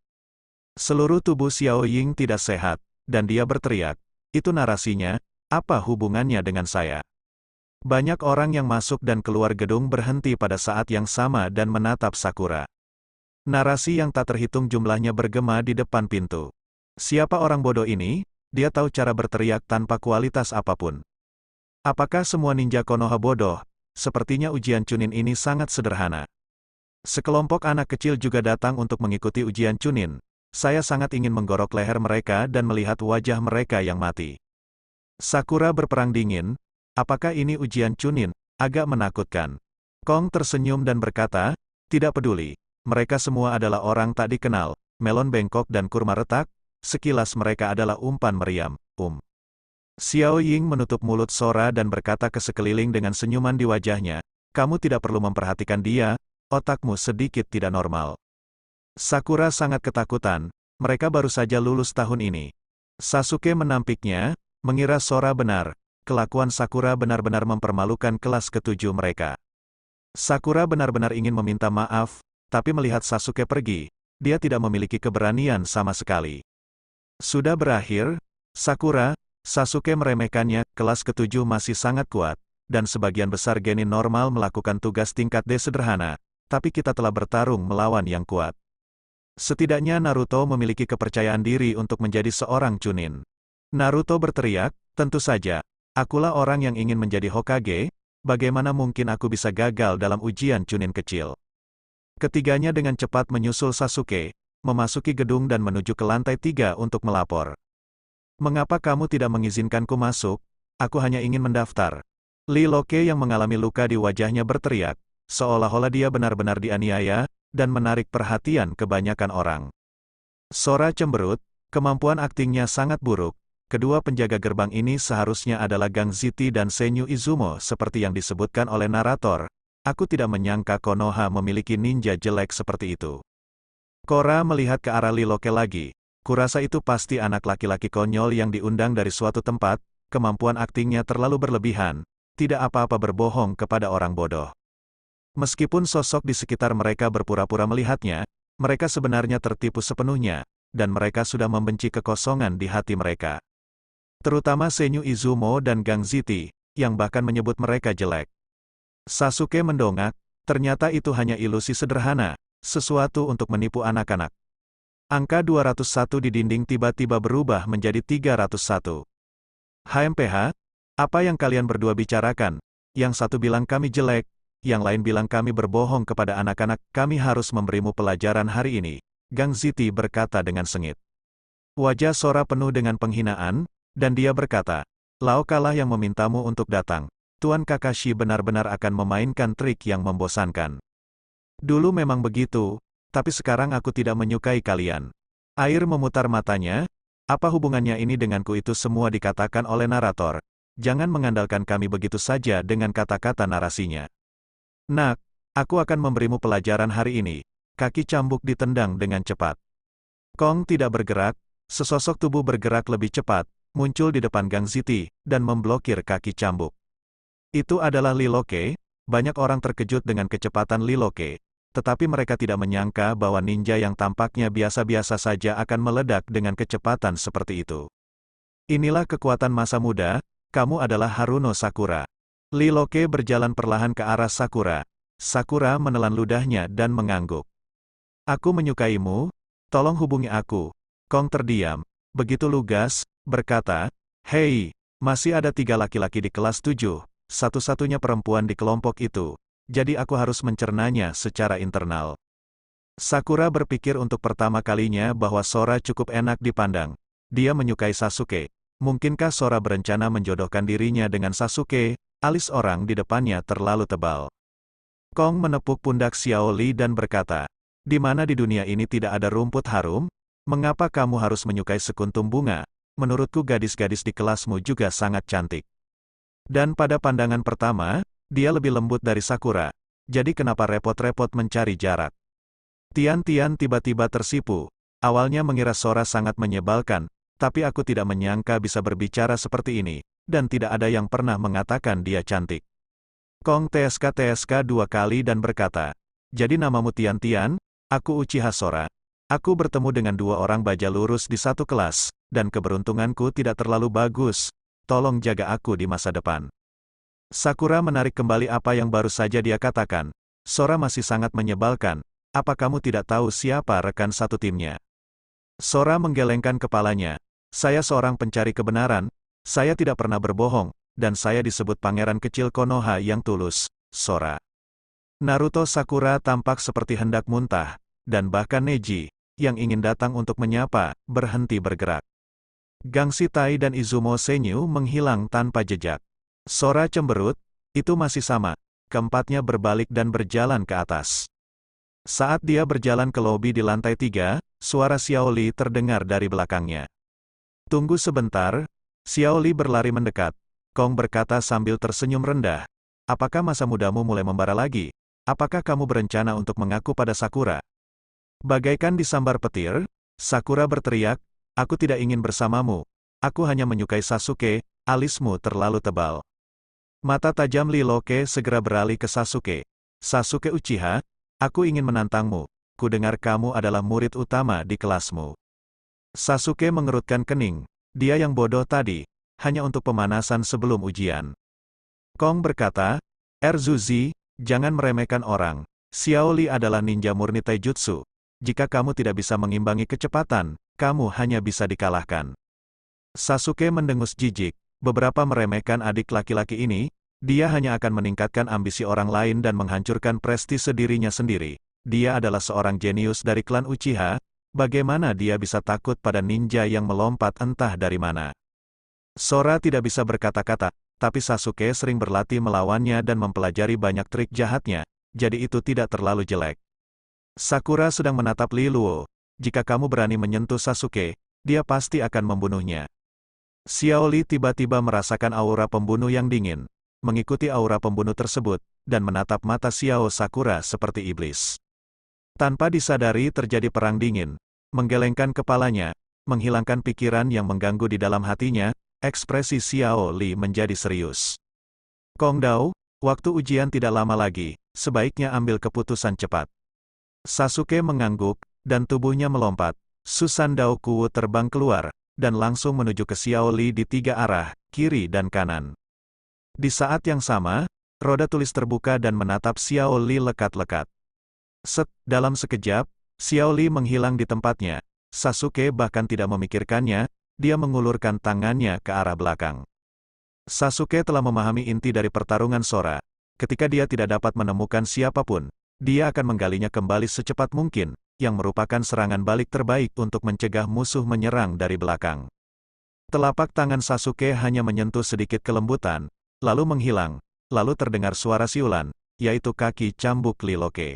Speaker 1: Seluruh tubuh Xiao Ying tidak sehat, dan dia berteriak, itu narasinya, apa hubungannya dengan saya? Banyak orang yang masuk dan keluar gedung berhenti pada saat yang sama dan menatap Sakura. Narasi yang tak terhitung jumlahnya bergema di depan pintu. Siapa orang bodoh ini? Dia tahu cara berteriak tanpa kualitas apapun. Apakah semua ninja Konoha bodoh? Sepertinya ujian Chunin ini sangat sederhana. Sekelompok anak kecil juga datang untuk mengikuti ujian Chunin. Saya sangat ingin menggorok leher mereka dan melihat wajah mereka yang mati. Sakura berperang dingin. Apakah ini ujian Chunin? Agak menakutkan. Kong tersenyum dan berkata, tidak peduli. Mereka semua adalah orang tak dikenal, melon bengkok dan kurma retak, sekilas mereka adalah umpan meriam, Xiao Ying menutup mulut Sora dan berkata ke sekeliling dengan senyuman di wajahnya, kamu tidak perlu memperhatikan dia, otakmu sedikit tidak normal. Sakura sangat ketakutan, mereka baru saja lulus tahun ini. Sasuke menampiknya, mengira Sora benar, kelakuan Sakura benar-benar mempermalukan kelas ketujuh mereka. Sakura benar-benar ingin meminta maaf, tapi melihat Sasuke pergi, dia tidak memiliki keberanian sama sekali. Sudah berakhir, Sasuke meremehkannya, kelas ketujuh masih sangat kuat, dan sebagian besar genin normal melakukan tugas tingkat D sederhana, tapi kita telah bertarung melawan yang kuat. Setidaknya Naruto memiliki kepercayaan diri untuk menjadi seorang Chunin. Naruto berteriak, tentu saja, akulah orang yang ingin menjadi Hokage, bagaimana mungkin aku bisa gagal dalam ujian Chunin kecil. Ketiganya dengan cepat menyusul Sasuke, memasuki gedung dan menuju ke lantai 3 untuk melapor. Mengapa kamu tidak mengizinkanku masuk? Aku hanya ingin mendaftar. Lee Loke yang mengalami luka di wajahnya berteriak, seolah-olah dia benar-benar dianiaya, dan menarik perhatian kebanyakan orang. Sora cemberut, kemampuan aktingnya sangat buruk. Kedua penjaga gerbang ini seharusnya adalah Gang Ziti dan Senyu Izumo seperti yang disebutkan oleh narator. Aku tidak menyangka Konoha memiliki ninja jelek seperti itu. Korra melihat ke arah Lee Loke lagi. Kurasa itu pasti anak laki-laki konyol yang diundang dari suatu tempat, kemampuan aktingnya terlalu berlebihan, tidak apa-apa berbohong kepada orang bodoh. Meskipun sosok di sekitar mereka berpura-pura melihatnya, mereka sebenarnya tertipu sepenuhnya, dan mereka sudah membenci kekosongan di hati mereka. Terutama Senyu Izumo dan Gang Ziti, yang bahkan menyebut mereka jelek. Sasuke mendongak, ternyata itu hanya ilusi sederhana, sesuatu untuk menipu anak-anak. Angka 201 di dinding tiba-tiba berubah menjadi 301. HMPH, apa yang kalian berdua bicarakan? Yang satu bilang kami jelek, yang lain bilang kami berbohong kepada anak-anak, kami harus memberimu pelajaran hari ini, Gang Ziti berkata dengan sengit. Wajah Sora penuh dengan penghinaan, dan dia berkata, Laoka lah yang memintamu untuk datang. Tuan Kakashi benar-benar akan memainkan trik yang membosankan. Dulu memang begitu, tapi sekarang aku tidak menyukai kalian. Air memutar matanya, apa hubungannya ini denganku? Itu semua dikatakan oleh narator. Jangan mengandalkan kami begitu saja dengan kata-kata narasinya. Nak, aku akan memberimu pelajaran hari ini. Kaki cambuk ditendang dengan cepat. Kong tidak bergerak, sesosok tubuh bergerak lebih cepat, muncul di depan Gang Ziti, dan memblokir kaki cambuk. Itu adalah Lee Loke. Banyak orang terkejut dengan kecepatan Lee Loke, tetapi mereka tidak menyangka bahwa ninja yang tampaknya biasa-biasa saja akan meledak dengan kecepatan seperti itu. Inilah kekuatan masa muda, kamu adalah Haruno Sakura. Lee Loke berjalan perlahan ke arah Sakura. Sakura menelan ludahnya dan mengangguk. Aku menyukaimu, tolong hubungi aku. Kong terdiam, begitu lugas, berkata, hei, masih ada 3 laki-laki di kelas 7, satu-satunya perempuan di kelompok itu, jadi aku harus mencernanya secara internal. Sakura berpikir untuk pertama kalinya bahwa Sora cukup enak dipandang. Dia menyukai Sasuke. Mungkinkah Sora berencana menjodohkan dirinya dengan Sasuke? Alis orang di depannya terlalu tebal. Kong menepuk pundak Xiao Li dan berkata, di mana di dunia ini tidak ada rumput harum? Mengapa kamu harus menyukai sekuntum bunga? Menurutku gadis-gadis di kelasmu juga sangat cantik. Dan pada pandangan pertama, dia lebih lembut dari Sakura. Jadi kenapa repot-repot mencari jarak? Tian-Tian tiba-tiba tersipu. Awalnya mengira Sora sangat menyebalkan, tapi aku tidak menyangka bisa berbicara seperti ini. Dan tidak ada yang pernah mengatakan dia cantik. Kong TSK 2 kali dan berkata, jadi namamu Tian-Tian, aku Uchiha Sora. Aku bertemu dengan 2 orang baja lurus di satu kelas, dan keberuntunganku tidak terlalu bagus. Tolong jaga aku di masa depan. Sakura menarik kembali apa yang baru saja dia katakan. Sora masih sangat menyebalkan, apa kamu tidak tahu siapa rekan satu timnya? Sora menggelengkan kepalanya. Saya seorang pencari kebenaran. Saya tidak pernah berbohong, dan saya disebut pangeran kecil Konoha yang tulus, Sora. Naruto Sakura tampak seperti hendak muntah, dan bahkan Neji, yang ingin datang untuk menyapa, berhenti bergerak. Gang Shitai dan Izumo Senyu menghilang tanpa jejak. Sora cemberut, itu masih sama, keempatnya berbalik dan berjalan ke atas. Saat dia berjalan ke lobi di lantai 3, suara Xiao Li terdengar dari belakangnya. Tunggu sebentar, Xiao Li berlari mendekat. Kong berkata sambil tersenyum rendah. Apakah masa mudamu mulai membara lagi? Apakah kamu berencana untuk mengaku pada Sakura? Bagaikan disambar petir, Sakura berteriak, aku tidak ingin bersamamu. Aku hanya menyukai Sasuke, alismu terlalu tebal. Mata tajam Lee Loke segera beralih ke Sasuke. Sasuke Uchiha, aku ingin menantangmu. Kudengar kamu adalah murid utama di kelasmu. Sasuke mengerutkan kening. Dia yang bodoh tadi, hanya untuk pemanasan sebelum ujian. Kong berkata, Erzuzi, jangan meremehkan orang. Xiao Li adalah ninja murni taijutsu. Jika kamu tidak bisa mengimbangi kecepatan, kamu hanya bisa dikalahkan. Sasuke mendengus jijik. Beberapa meremehkan adik laki-laki ini, dia hanya akan meningkatkan ambisi orang lain dan menghancurkan prestise dirinya sendiri. Dia adalah seorang jenius dari klan Uchiha, bagaimana dia bisa takut pada ninja yang melompat entah dari mana. Sora tidak bisa berkata-kata, tapi Sasuke sering berlatih melawannya dan mempelajari banyak trik jahatnya, jadi itu tidak terlalu jelek. Sakura sedang menatap Li Luo. Jika kamu berani menyentuh Sasuke, dia pasti akan membunuhnya. Xiao Li tiba-tiba merasakan aura pembunuh yang dingin, mengikuti aura pembunuh tersebut, dan menatap mata Xiao Sakura seperti iblis. Tanpa disadari terjadi perang dingin, menggelengkan kepalanya, menghilangkan pikiran yang mengganggu di dalam hatinya, ekspresi Xiao Li menjadi serius. Kong Dao, waktu ujian tidak lama lagi, sebaiknya ambil keputusan cepat. Sasuke mengangguk, dan tubuhnya melompat. Susan Dao Kuwu terbang keluar, dan langsung menuju ke Xiao Li di 3 arah, kiri dan kanan. Di saat yang sama, roda tulis terbuka dan menatap Xiao Li lekat-lekat. Dalam sekejap, Xiao Li menghilang di tempatnya. Sasuke bahkan tidak memikirkannya, dia mengulurkan tangannya ke arah belakang. Sasuke telah memahami inti dari pertarungan Sora. Ketika dia tidak dapat menemukan siapapun, dia akan menggalinya kembali secepat mungkin, yang merupakan serangan balik terbaik untuk mencegah musuh menyerang dari belakang. Telapak tangan Sasuke hanya menyentuh sedikit kelembutan, lalu menghilang, lalu terdengar suara siulan, yaitu kaki cambuk Lee Loke.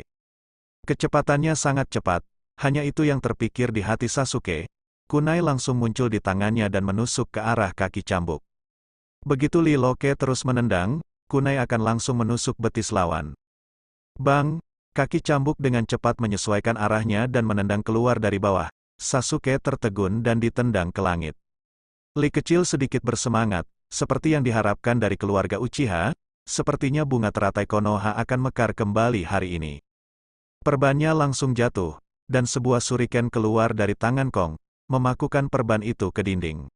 Speaker 1: Kecepatannya sangat cepat, hanya itu yang terpikir di hati Sasuke. Kunai langsung muncul di tangannya dan menusuk ke arah kaki cambuk. Begitu Lee Loke terus menendang, kunai akan langsung menusuk betis lawan. Bang! Kaki cambuk dengan cepat menyesuaikan arahnya dan menendang keluar dari bawah. Sasuke tertegun dan ditendang ke langit. Li kecil sedikit bersemangat, seperti yang diharapkan dari keluarga Uchiha, sepertinya bunga teratai Konoha akan mekar kembali hari ini. Perbannya langsung jatuh, dan sebuah shuriken keluar dari tangan Kong, memakukan perban itu ke dinding.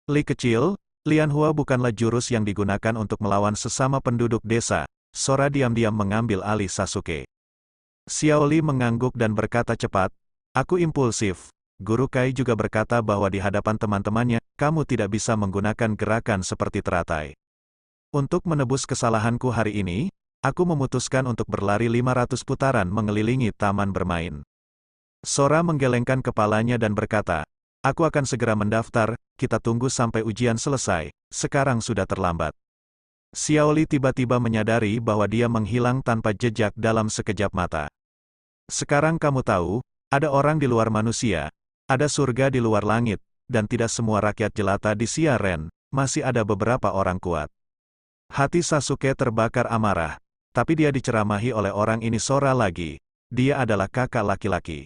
Speaker 1: Li kecil, Lianhua bukanlah jurus yang digunakan untuk melawan sesama penduduk desa. Sora diam-diam mengambil alih Sasuke. Xiao Li mengangguk dan berkata cepat, aku impulsif. Guru Kai juga berkata bahwa di hadapan teman-temannya, kamu tidak bisa menggunakan gerakan seperti teratai. Untuk menebus kesalahanku hari ini, aku memutuskan untuk berlari 500 putaran mengelilingi taman bermain. Sora menggelengkan kepalanya dan berkata, aku akan segera mendaftar, kita tunggu sampai ujian selesai, sekarang sudah terlambat. Xiao Li tiba-tiba menyadari bahwa dia menghilang tanpa jejak dalam sekejap mata. Sekarang kamu tahu, ada orang di luar manusia, ada surga di luar langit, dan tidak semua rakyat jelata di Xia Ren, masih ada beberapa orang kuat. Hati Sasuke terbakar amarah, tapi dia diceramahi oleh orang ini. Sora lagi, dia adalah kakak laki-laki.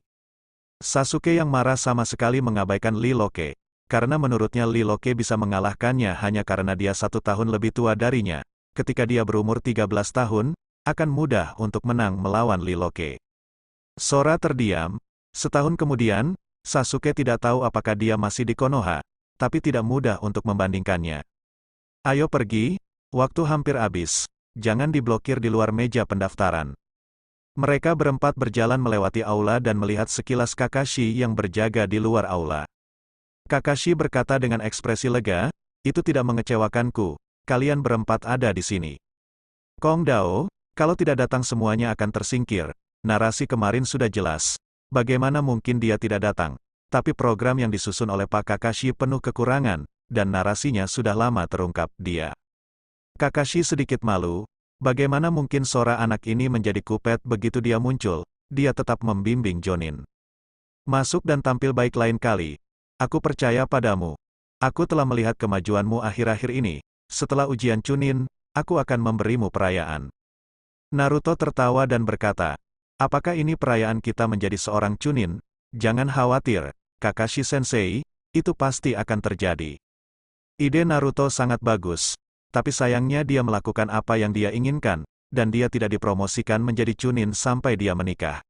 Speaker 1: Sasuke yang marah sama sekali mengabaikan Lee Loke, karena menurutnya Lee Loke bisa mengalahkannya hanya karena dia 1 tahun lebih tua darinya. Ketika dia berumur 13 tahun, akan mudah untuk menang melawan Lee Loke. Sora terdiam. Setahun kemudian, Sasuke tidak tahu apakah dia masih di Konoha, tapi tidak mudah untuk membandingkannya. Ayo pergi, waktu hampir habis, jangan diblokir di luar meja pendaftaran. Mereka berempat berjalan melewati aula dan melihat sekilas Kakashi yang berjaga di luar aula. Kakashi berkata dengan ekspresi lega, itu tidak mengecewakanku, kalian berempat ada di sini. Kong Dao, kalau tidak datang semuanya akan tersingkir. Narasi kemarin sudah jelas, bagaimana mungkin dia tidak datang, tapi program yang disusun oleh Pak Kakashi penuh kekurangan, dan narasinya sudah lama terungkap. Dia. Kakashi sedikit malu, Bagaimana mungkin Sora anak ini menjadi kupet begitu dia muncul? Dia tetap membimbing Jonin. Masuk dan tampil baik lain kali. Aku percaya padamu. Aku telah melihat kemajuanmu akhir-akhir ini. Setelah ujian Chunin, aku akan memberimu perayaan. Naruto tertawa dan berkata, apakah ini perayaan kita menjadi seorang Chunin? Jangan khawatir, Kakashi Sensei, itu pasti akan terjadi. Ide Naruto sangat bagus, tapi sayangnya dia melakukan apa yang dia inginkan, dan dia tidak dipromosikan menjadi Chunin sampai dia menikah.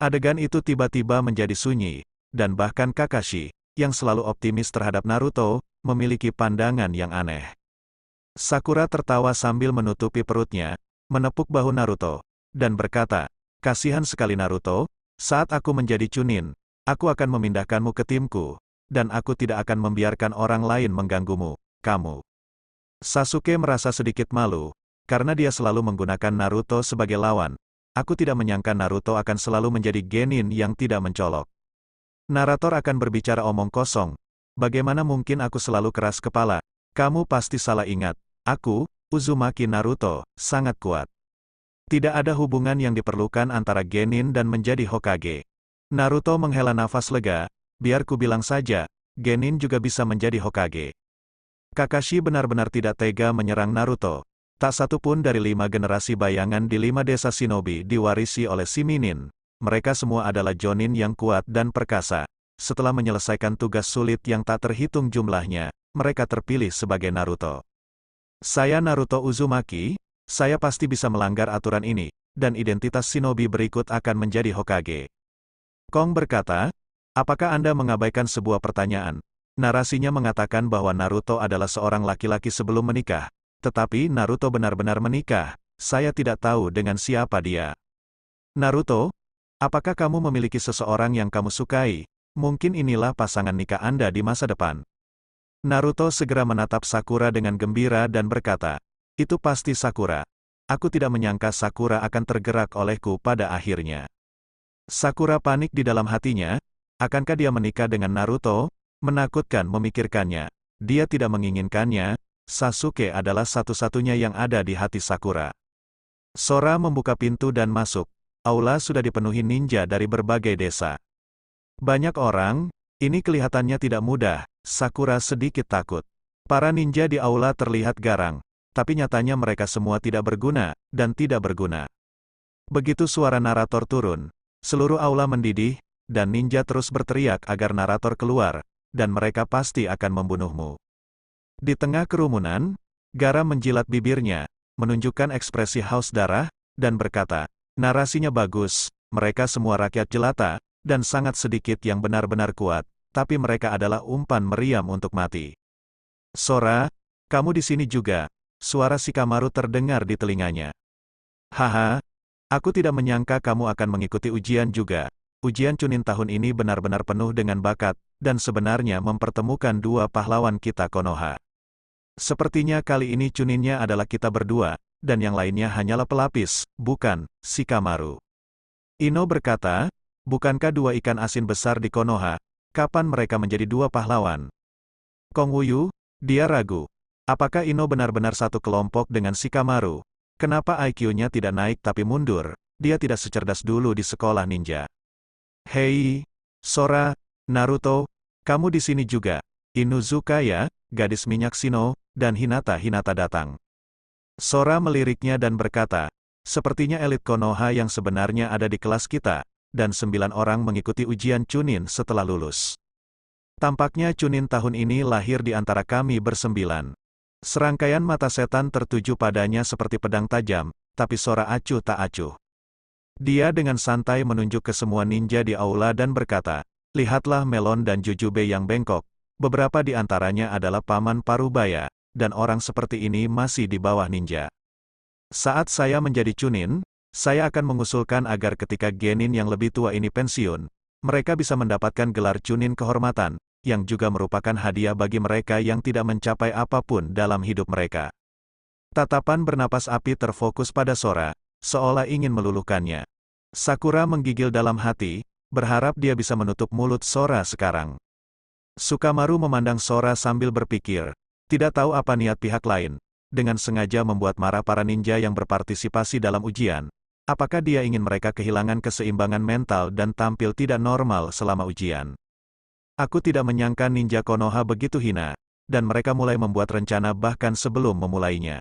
Speaker 1: Adegan itu tiba-tiba menjadi sunyi, dan bahkan Kakashi, yang selalu optimis terhadap Naruto, memiliki pandangan yang aneh. Sakura tertawa sambil menutupi perutnya, menepuk bahu Naruto, dan berkata, kasihan sekali Naruto, saat aku menjadi Chunin, aku akan memindahkanmu ke timku, dan aku tidak akan membiarkan orang lain mengganggumu, kamu. Sasuke merasa sedikit malu, karena dia selalu menggunakan Naruto sebagai lawan. Aku tidak menyangka Naruto akan selalu menjadi genin yang tidak mencolok. Narator akan berbicara omong kosong. Bagaimana mungkin aku selalu keras kepala? Kamu pasti salah ingat. Aku, Uzumaki Naruto, sangat kuat. Tidak ada hubungan yang diperlukan antara genin dan menjadi Hokage. Naruto menghela nafas lega. Biar ku bilang saja, genin juga bisa menjadi Hokage. Kakashi benar-benar tidak tega menyerang Naruto. Tak satu pun dari 5 generasi bayangan di 5 desa shinobi diwarisi oleh si Minin. Mereka semua adalah Jonin yang kuat dan perkasa. Setelah menyelesaikan tugas sulit yang tak terhitung jumlahnya, mereka terpilih sebagai Naruto. Saya Naruto Uzumaki, saya pasti bisa melanggar aturan ini, dan identitas shinobi berikut akan menjadi Hokage. Kong berkata, apakah Anda mengabaikan sebuah pertanyaan? Narasinya mengatakan bahwa Naruto adalah seorang laki-laki sebelum menikah. Tetapi Naruto benar-benar menikah, saya tidak tahu dengan siapa dia. Naruto, apakah kamu memiliki seseorang yang kamu sukai? Mungkin inilah pasangan nikah Anda di masa depan. Naruto segera menatap Sakura dengan gembira dan berkata, itu pasti Sakura. Aku tidak menyangka Sakura akan tergerak olehku pada akhirnya. Sakura panik di dalam hatinya, akankah dia menikah dengan Naruto? Menakutkan memikirkannya. Dia tidak menginginkannya. Sasuke adalah satu-satunya yang ada di hati Sakura. Sora membuka pintu dan masuk. Aula sudah dipenuhi ninja dari berbagai desa. Banyak orang, ini kelihatannya tidak mudah. Sakura sedikit takut. Para ninja di aula terlihat garang, tapi nyatanya mereka semua tidak berguna, dan tidak berguna. Begitu suara narator turun, seluruh aula mendidih, dan ninja terus berteriak agar narator keluar, dan mereka pasti akan membunuhmu. Di tengah kerumunan, Gaara menjilat bibirnya, menunjukkan ekspresi haus darah, dan berkata, narasinya bagus, mereka semua rakyat jelata, dan sangat sedikit yang benar-benar kuat, tapi mereka adalah umpan meriam untuk mati. Sora, kamu di sini juga, suara Shikamaru terdengar di telinganya. Haha, aku tidak menyangka kamu akan mengikuti ujian juga. Ujian Chunin tahun ini benar-benar penuh dengan bakat, dan sebenarnya mempertemukan dua pahlawan kita Konoha. Sepertinya kali ini Chuninnya adalah kita berdua, dan yang lainnya hanyalah pelapis, bukan, Shikamaru. Ino berkata, bukankah dua ikan asin besar di Konoha, kapan mereka menjadi dua pahlawan? Kong Wuyu, dia ragu. Apakah Ino benar-benar satu kelompok dengan Shikamaru? Kenapa IQ-nya tidak naik tapi mundur? Dia tidak secerdas dulu di sekolah ninja. Hei, Sora, Naruto, kamu di sini juga. Inuzuka ya, gadis minyak Shino, dan Hinata datang. Sora meliriknya dan berkata, sepertinya elit Konoha yang sebenarnya ada di kelas kita, dan 9 orang mengikuti ujian Chunin setelah lulus. Tampaknya Chunin tahun ini lahir di antara kami bersembilan. Serangkaian mata setan tertuju padanya seperti pedang tajam, tapi Sora acuh tak acuh. Dia dengan santai menunjuk ke semua ninja di aula dan berkata, lihatlah Melon dan Jujube yang bengkok, beberapa di antaranya adalah paman Parubaya, dan orang seperti ini masih di bawah ninja. Saat saya menjadi Chunin, saya akan mengusulkan agar ketika genin yang lebih tua ini pensiun, mereka bisa mendapatkan gelar Chunin kehormatan, yang juga merupakan hadiah bagi mereka yang tidak mencapai apapun dalam hidup mereka. Tatapan bernapas api terfokus pada Sora, seolah ingin meluluhkannya. Sakura menggigil dalam hati, berharap dia bisa menutup mulut Sora sekarang. Shikamaru memandang Sora sambil berpikir, tidak tahu apa niat pihak lain, dengan sengaja membuat marah para ninja yang berpartisipasi dalam ujian. Apakah dia ingin mereka kehilangan keseimbangan mental dan tampil tidak normal selama ujian? Aku tidak menyangka ninja Konoha begitu hina, dan mereka mulai membuat rencana bahkan sebelum memulainya.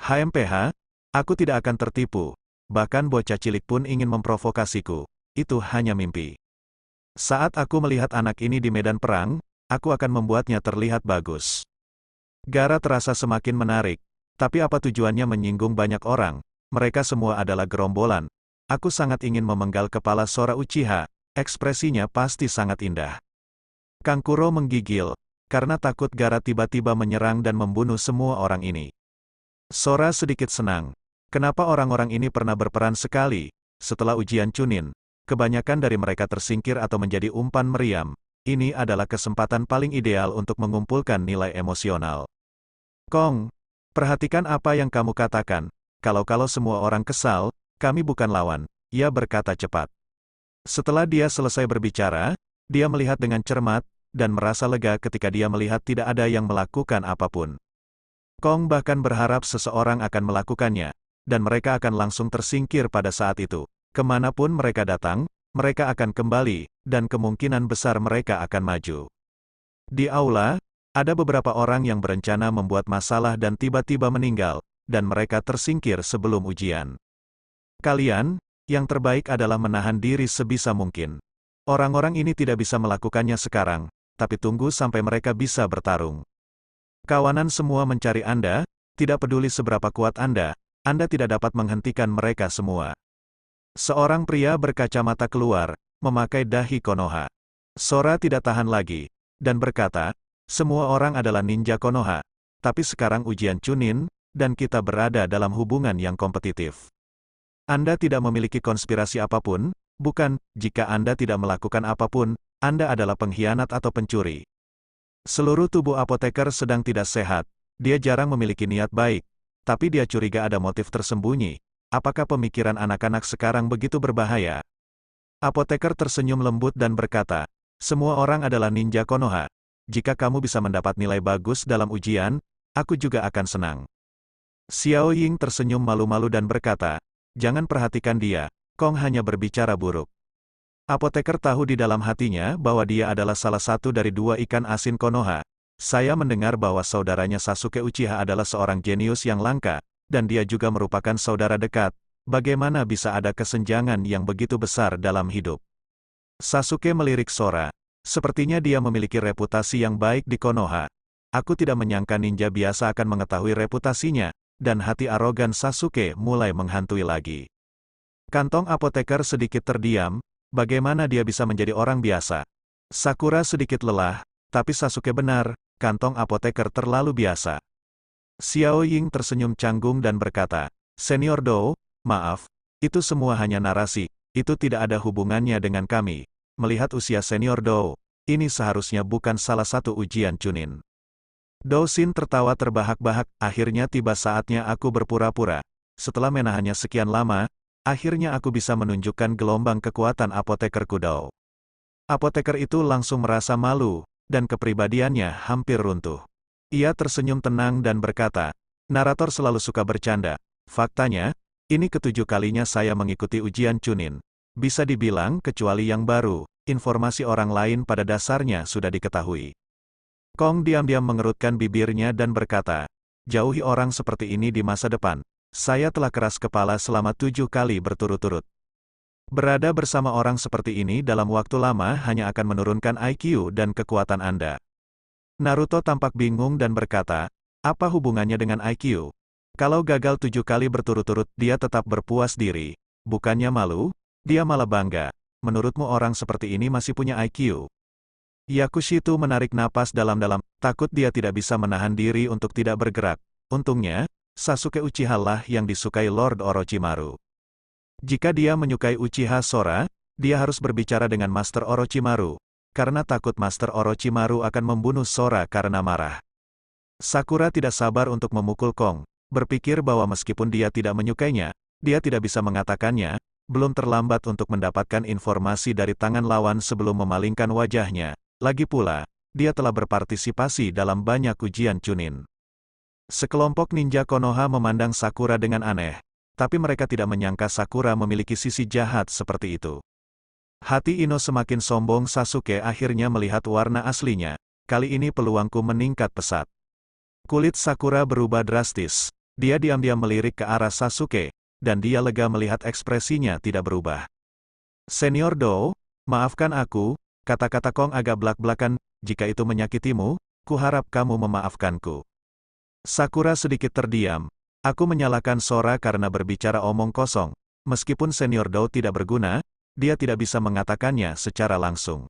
Speaker 1: HMPH, aku tidak akan tertipu, bahkan bocah cilik pun ingin memprovokasiku, itu hanya mimpi. Saat aku melihat anak ini di medan perang, aku akan membuatnya terlihat bagus. Gaara terasa semakin menarik, tapi apa tujuannya menyinggung banyak orang? Mereka semua adalah gerombolan. Aku sangat ingin memenggal kepala Sora Uchiha, ekspresinya pasti sangat indah. Kankuro menggigil, karena takut Gaara tiba-tiba menyerang dan membunuh semua orang ini. Sora sedikit senang. Kenapa orang-orang ini pernah berperan sekali? Setelah ujian Chunin, kebanyakan dari mereka tersingkir atau menjadi umpan meriam. Ini adalah kesempatan paling ideal untuk mengumpulkan nilai emosional. Kong, perhatikan apa yang kamu katakan. Kalau semua orang kesal, kami bukan lawan, ia berkata cepat. Setelah dia selesai berbicara, dia melihat dengan cermat, dan merasa lega ketika dia melihat tidak ada yang melakukan apapun. Kong bahkan berharap seseorang akan melakukannya, dan mereka akan langsung tersingkir pada saat itu. Kemanapun mereka datang, mereka akan kembali, dan kemungkinan besar mereka akan maju. Di aula, ada beberapa orang yang berencana membuat masalah dan tiba-tiba meninggal, dan mereka tersingkir sebelum ujian. Kalian, yang terbaik adalah menahan diri sebisa mungkin. Orang-orang ini tidak bisa melakukannya sekarang, tapi tunggu sampai mereka bisa bertarung. Kawanan semua mencari Anda, tidak peduli seberapa kuat Anda tidak dapat menghentikan mereka semua. Seorang pria berkacamata keluar, memakai dahi Konoha. Sora tidak tahan lagi, dan berkata, semua orang adalah ninja Konoha, tapi sekarang ujian Chunin, dan kita berada dalam hubungan yang kompetitif. Anda tidak memiliki konspirasi apapun, bukan? Jika Anda tidak melakukan apapun, Anda adalah pengkhianat atau pencuri. Seluruh tubuh apoteker sedang tidak sehat, dia jarang memiliki niat baik, tapi dia curiga ada motif tersembunyi. Apakah pemikiran anak-anak sekarang begitu berbahaya? Apoteker tersenyum lembut dan berkata, semua orang adalah ninja Konoha. Jika kamu bisa mendapat nilai bagus dalam ujian, aku juga akan senang. Xiao Ying tersenyum malu-malu dan berkata, jangan perhatikan dia, Kong hanya berbicara buruk. Apoteker tahu di dalam hatinya bahwa dia adalah salah satu dari dua ikan asin Konoha. Saya mendengar bahwa saudaranya Sasuke Uchiha adalah seorang jenius yang langka, dan dia juga merupakan saudara dekat. Bagaimana bisa ada kesenjangan yang begitu besar dalam hidup? Sasuke melirik Sora. Sepertinya dia memiliki reputasi yang baik di Konoha. Aku tidak menyangka ninja biasa akan mengetahui reputasinya, dan hati arogan Sasuke mulai menghantui lagi. Kantong apoteker sedikit terdiam, bagaimana dia bisa menjadi orang biasa? Sakura sedikit lelah, tapi Sasuke benar, kantong apoteker terlalu biasa. Xiao Ying tersenyum canggung dan berkata, Senior Dou, maaf, itu semua hanya narasi, itu tidak ada hubungannya dengan kami. Melihat usia Senior Dou, ini seharusnya bukan salah satu ujian Chunin. Dou Xin tertawa terbahak-bahak, akhirnya tiba saatnya aku berpura-pura. Setelah menahannya sekian lama, akhirnya aku bisa menunjukkan gelombang kekuatan apotekerku Dou. Apoteker itu langsung merasa malu, dan kepribadiannya hampir runtuh. Ia tersenyum tenang dan berkata, narator selalu suka bercanda. Faktanya, ini ketujuh kalinya saya mengikuti ujian Chunin. Bisa dibilang kecuali yang baru, informasi orang lain pada dasarnya sudah diketahui. Kong diam-diam mengerutkan bibirnya dan berkata, jauhi orang seperti ini di masa depan. Saya telah keras kepala selama 7 kali berturut-turut. Berada bersama orang seperti ini dalam waktu lama hanya akan menurunkan IQ dan kekuatan Anda. Naruto tampak bingung dan berkata, apa hubungannya dengan IQ? Kalau gagal 7 kali berturut-turut, dia tetap berpuas diri. Bukannya malu, dia malah bangga. Menurutmu orang seperti ini masih punya IQ? Yakushitu menarik napas dalam-dalam, takut dia tidak bisa menahan diri untuk tidak bergerak. Untungnya, Sasuke Uchiha lah yang disukai Lord Orochimaru. Jika dia menyukai Uchiha Sora, dia harus berbicara dengan Master Orochimaru. Karena takut Master Orochimaru akan membunuh Sora karena marah. Sakura tidak sabar untuk memukul Kong, berpikir bahwa meskipun dia tidak menyukainya, dia tidak bisa mengatakannya, belum terlambat untuk mendapatkan informasi dari tangan lawan sebelum memalingkan wajahnya. Lagi pula, dia telah berpartisipasi dalam banyak ujian Chunin. Sekelompok ninja Konoha memandang Sakura dengan aneh, tapi mereka tidak menyangka Sakura memiliki sisi jahat seperti itu. Hati Ino semakin sombong. Sasuke akhirnya melihat warna aslinya. Kali ini peluangku meningkat pesat. Kulit Sakura berubah drastis. Dia diam-diam melirik ke arah Sasuke, dan dia lega melihat ekspresinya tidak berubah. Senior Do, maafkan aku, kata-kata Kong agak belak-belakan, jika itu menyakitimu, kuharap kamu memaafkanku. Sakura sedikit terdiam. Aku menyalahkan Sora karena berbicara omong kosong. Meskipun Senior Do tidak berguna, dia tidak bisa mengatakannya secara langsung.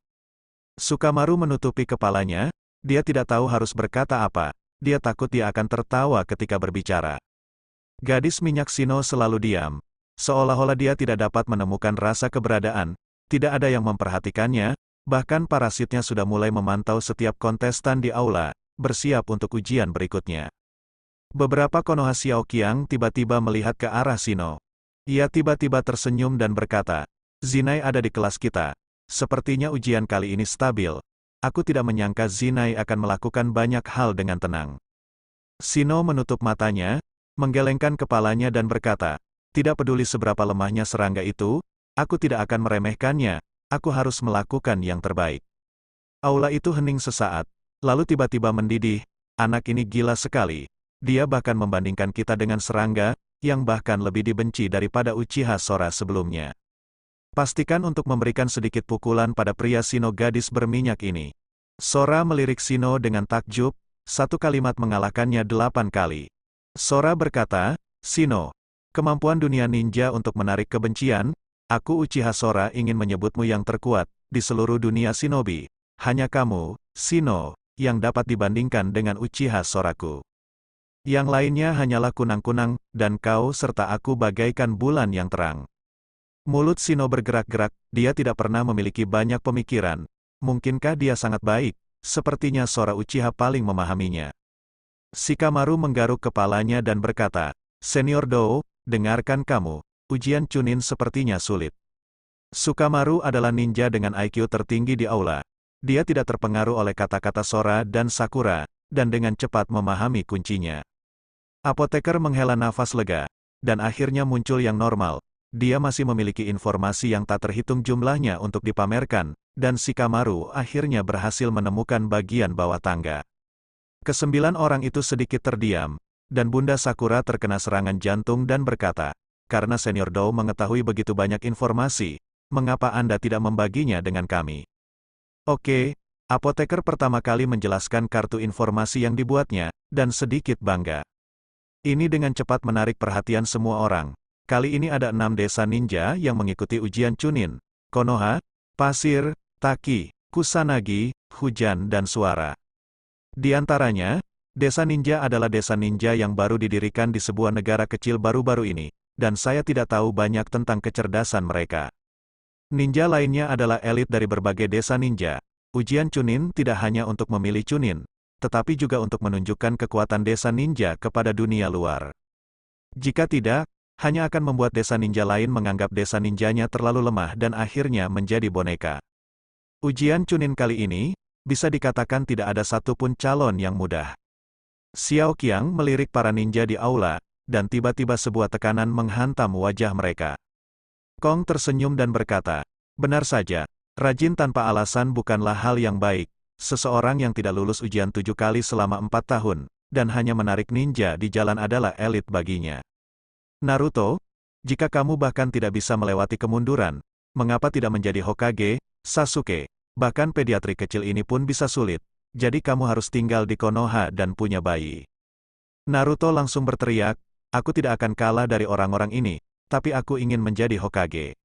Speaker 1: Sukamaru menutupi kepalanya, dia tidak tahu harus berkata apa, dia takut dia akan tertawa ketika berbicara. Gadis minyak Shino selalu diam. Seolah-olah dia tidak dapat menemukan rasa keberadaan, tidak ada yang memperhatikannya, bahkan parasitnya sudah mulai memantau setiap kontestan di aula, bersiap untuk ujian berikutnya. Beberapa Konoha Xiaoqiang tiba-tiba melihat ke arah Shino. Ia tiba-tiba tersenyum dan berkata, Zinai ada di kelas kita. Sepertinya ujian kali ini stabil. Aku tidak menyangka Zinai akan melakukan banyak hal dengan tenang. Shino menutup matanya, menggelengkan kepalanya dan berkata, tidak peduli seberapa lemahnya serangga itu, aku tidak akan meremehkannya, aku harus melakukan yang terbaik. Aula itu hening sesaat, lalu tiba-tiba mendidih, anak ini gila sekali. Dia bahkan membandingkan kita dengan serangga, yang bahkan lebih dibenci daripada Uchiha Sora sebelumnya. Pastikan untuk memberikan sedikit pukulan pada pria Shino gadis berminyak ini. Sora melirik Shino dengan takjub, satu kalimat mengalahkannya 8 kali. Sora berkata, Shino, kemampuan dunia ninja untuk menarik kebencian, aku Uchiha Sora ingin menyebutmu yang terkuat, di seluruh dunia shinobi. Hanya kamu, Shino, yang dapat dibandingkan dengan Uchiha Soraku. Yang lainnya hanyalah kunang-kunang, dan kau serta aku bagaikan bulan yang terang. Mulut Shino bergerak-gerak, dia tidak pernah memiliki banyak pemikiran. Mungkinkah dia sangat baik? Sepertinya Sora Uchiha paling memahaminya. Shikamaru menggaruk kepalanya dan berkata, Senior Do, dengarkan kamu, ujian Chunin sepertinya sulit. Shikamaru adalah ninja dengan IQ tertinggi di aula. Dia tidak terpengaruh oleh kata-kata Sora dan Sakura, dan dengan cepat memahami kuncinya. Apoteker menghela nafas lega, dan akhirnya muncul yang normal. Dia masih memiliki informasi yang tak terhitung jumlahnya untuk dipamerkan, dan Shikamaru akhirnya berhasil menemukan bagian bawah tangga. Kesembilan orang itu sedikit terdiam, dan Bunda Sakura terkena serangan jantung dan berkata, karena Senior Do mengetahui begitu banyak informasi, mengapa Anda tidak membaginya dengan kami? Oke, apoteker pertama kali menjelaskan kartu informasi yang dibuatnya, dan sedikit bangga. Ini dengan cepat menarik perhatian semua orang. Kali ini ada 6 desa ninja yang mengikuti ujian Chunin. Konoha, Pasir, Taki, Kusanagi, Hujan dan Suara. Di antaranya, desa ninja adalah desa ninja yang baru didirikan di sebuah negara kecil baru-baru ini, dan saya tidak tahu banyak tentang kecerdasan mereka. Ninja lainnya adalah elit dari berbagai desa ninja. Ujian Chunin tidak hanya untuk memilih Chunin, tetapi juga untuk menunjukkan kekuatan desa ninja kepada dunia luar. Jika tidak, hanya akan membuat desa ninja lain menganggap desa ninjanya terlalu lemah dan akhirnya menjadi boneka. Ujian Chunin kali ini, bisa dikatakan tidak ada satupun calon yang mudah. Xiaoqiang melirik para ninja di aula, dan tiba-tiba sebuah tekanan menghantam wajah mereka. Kong tersenyum dan berkata, benar saja, rajin tanpa alasan bukanlah hal yang baik. Seseorang yang tidak lulus ujian 7 kali selama 4 tahun, dan hanya menarik ninja di jalan adalah elit baginya. Naruto, jika kamu bahkan tidak bisa melewati kemunduran, mengapa tidak menjadi Hokage? Sasuke, bahkan pediatri kecil ini pun bisa sulit, jadi kamu harus tinggal di Konoha dan punya bayi. Naruto langsung berteriak, aku tidak akan kalah dari orang-orang ini, tapi aku ingin menjadi Hokage.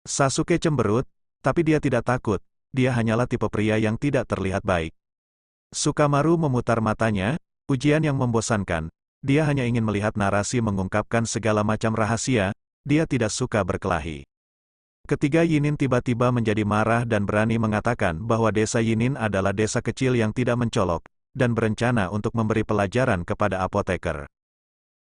Speaker 1: Sasuke cemberut, tapi dia tidak takut, dia hanyalah tipe pria yang tidak terlihat baik. Shikamaru memutar matanya, ujian yang membosankan. Dia hanya ingin melihat narasi mengungkapkan segala macam rahasia, dia tidak suka berkelahi. Ketiga Yinin tiba-tiba menjadi marah dan berani mengatakan bahwa desa Yinin adalah desa kecil yang tidak mencolok, dan berencana untuk memberi pelajaran kepada apoteker.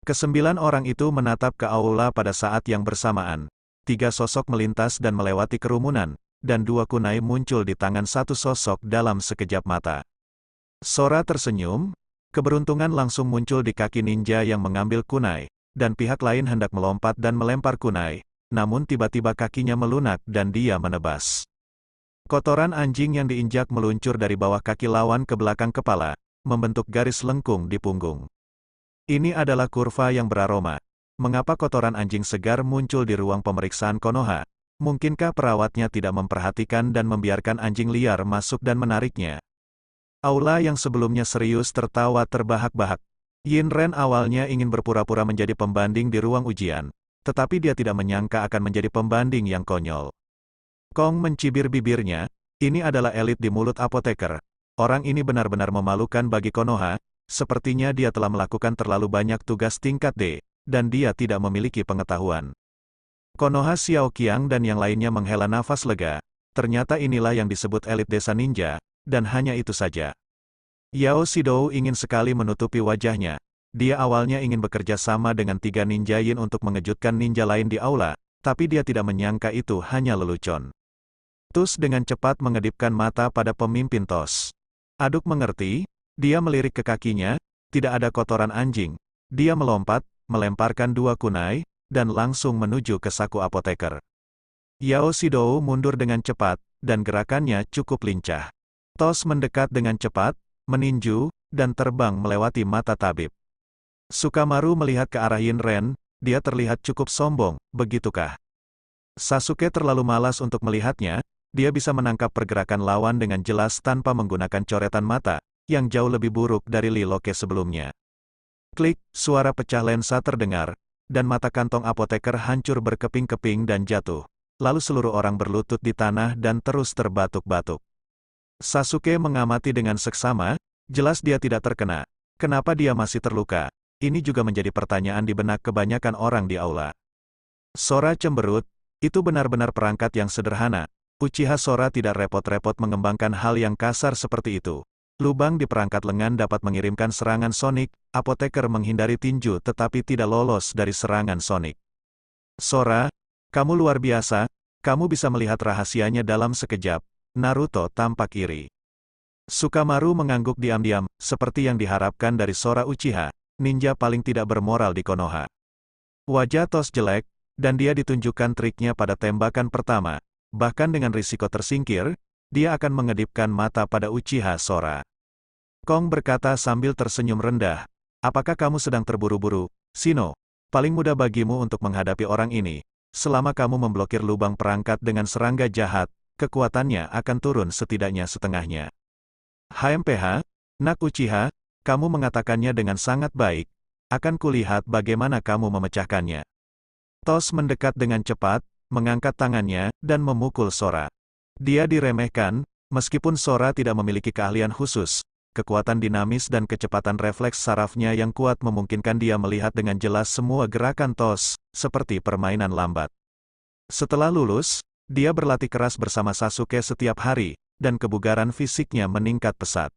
Speaker 1: Kesembilan orang itu menatap ke aula pada saat yang bersamaan. 3 sosok melintas dan melewati kerumunan, dan 2 kunai muncul di tangan satu sosok dalam sekejap mata. Sora tersenyum, Keberuntungan langsung muncul di kaki ninja yang mengambil kunai, dan pihak lain hendak melompat dan melempar kunai, namun tiba-tiba kakinya melunak dan dia menebas. Kotoran anjing yang diinjak meluncur dari bawah kaki lawan ke belakang kepala, membentuk garis lengkung di punggung. Ini adalah kurva yang beraroma. Mengapa kotoran anjing segar muncul di ruang pemeriksaan Konoha? Mungkinkah perawatnya tidak memperhatikan dan membiarkan anjing liar masuk dan menariknya? Aula yang sebelumnya serius tertawa terbahak-bahak. Yin Ren awalnya ingin berpura-pura menjadi pembanding di ruang ujian, tetapi dia tidak menyangka akan menjadi pembanding yang konyol. Kong mencibir bibirnya, ini adalah elit di mulut apoteker. Orang ini benar-benar memalukan bagi Konoha, sepertinya dia telah melakukan terlalu banyak tugas tingkat D, dan dia tidak memiliki pengetahuan. Konoha Xiaoqiang dan yang lainnya menghela nafas lega, ternyata inilah yang disebut elit desa ninja, dan hanya itu saja. Yao Shidou ingin sekali menutupi wajahnya. Dia awalnya ingin bekerja sama dengan 3 ninja Yin untuk mengejutkan ninja lain di aula, tapi dia tidak menyangka itu hanya lelucon. Tus dengan cepat mengedipkan mata pada pemimpin Tos. Aduk mengerti, dia melirik ke kakinya, tidak ada kotoran anjing. Dia melompat, melemparkan 2 kunai, dan langsung menuju ke saku apoteker. Yao Shidou mundur dengan cepat, dan gerakannya cukup lincah. Tos mendekat dengan cepat, meninju, dan terbang melewati mata tabib. Sukamaru melihat ke arah Yin Ren, dia terlihat cukup sombong, begitukah? Sasuke terlalu malas untuk melihatnya, dia bisa menangkap pergerakan lawan dengan jelas tanpa menggunakan coretan mata, yang jauh lebih buruk dari Li Loke sebelumnya. Klik, suara pecah lensa terdengar, dan mata kantong apoteker hancur berkeping-keping dan jatuh. Lalu seluruh orang berlutut di tanah dan terus terbatuk-batuk. Sasuke mengamati dengan seksama, jelas dia tidak terkena. Kenapa dia masih terluka? Ini juga menjadi pertanyaan di benak kebanyakan orang di aula. Sora cemberut, itu benar-benar perangkat yang sederhana. Uchiha Sora tidak repot-repot mengembangkan hal yang kasar seperti itu. Lubang di perangkat lengan dapat mengirimkan serangan sonik, apoteker menghindari tinju tetapi tidak lolos dari serangan sonik. Sora, kamu luar biasa, kamu bisa melihat rahasianya dalam sekejap. Naruto tampak iri. Sukamaru mengangguk diam-diam, seperti yang diharapkan dari Sora Uchiha, ninja paling tidak bermoral di Konoha. Wajah Tos jelek, dan dia ditunjukkan triknya pada tembakan pertama. Bahkan dengan risiko tersingkir, dia akan mengedipkan mata pada Uchiha Sora. Kong berkata sambil tersenyum rendah, apakah kamu sedang terburu-buru, Shino? Paling mudah bagimu untuk menghadapi orang ini, selama kamu memblokir lubang perangkat dengan serangga jahat, kekuatannya akan turun setidaknya setengahnya. HMPH, Nak Uchiha, kamu mengatakannya dengan sangat baik, akan kulihat bagaimana kamu memecahkannya. Tos mendekat dengan cepat, mengangkat tangannya, dan memukul Sora. Dia diremehkan, meskipun Sora tidak memiliki keahlian khusus, kekuatan dinamis dan kecepatan refleks sarafnya yang kuat memungkinkan dia melihat dengan jelas semua gerakan Tos, seperti permainan lambat. Setelah lulus, dia berlatih keras bersama Sasuke setiap hari, dan kebugaran fisiknya meningkat pesat.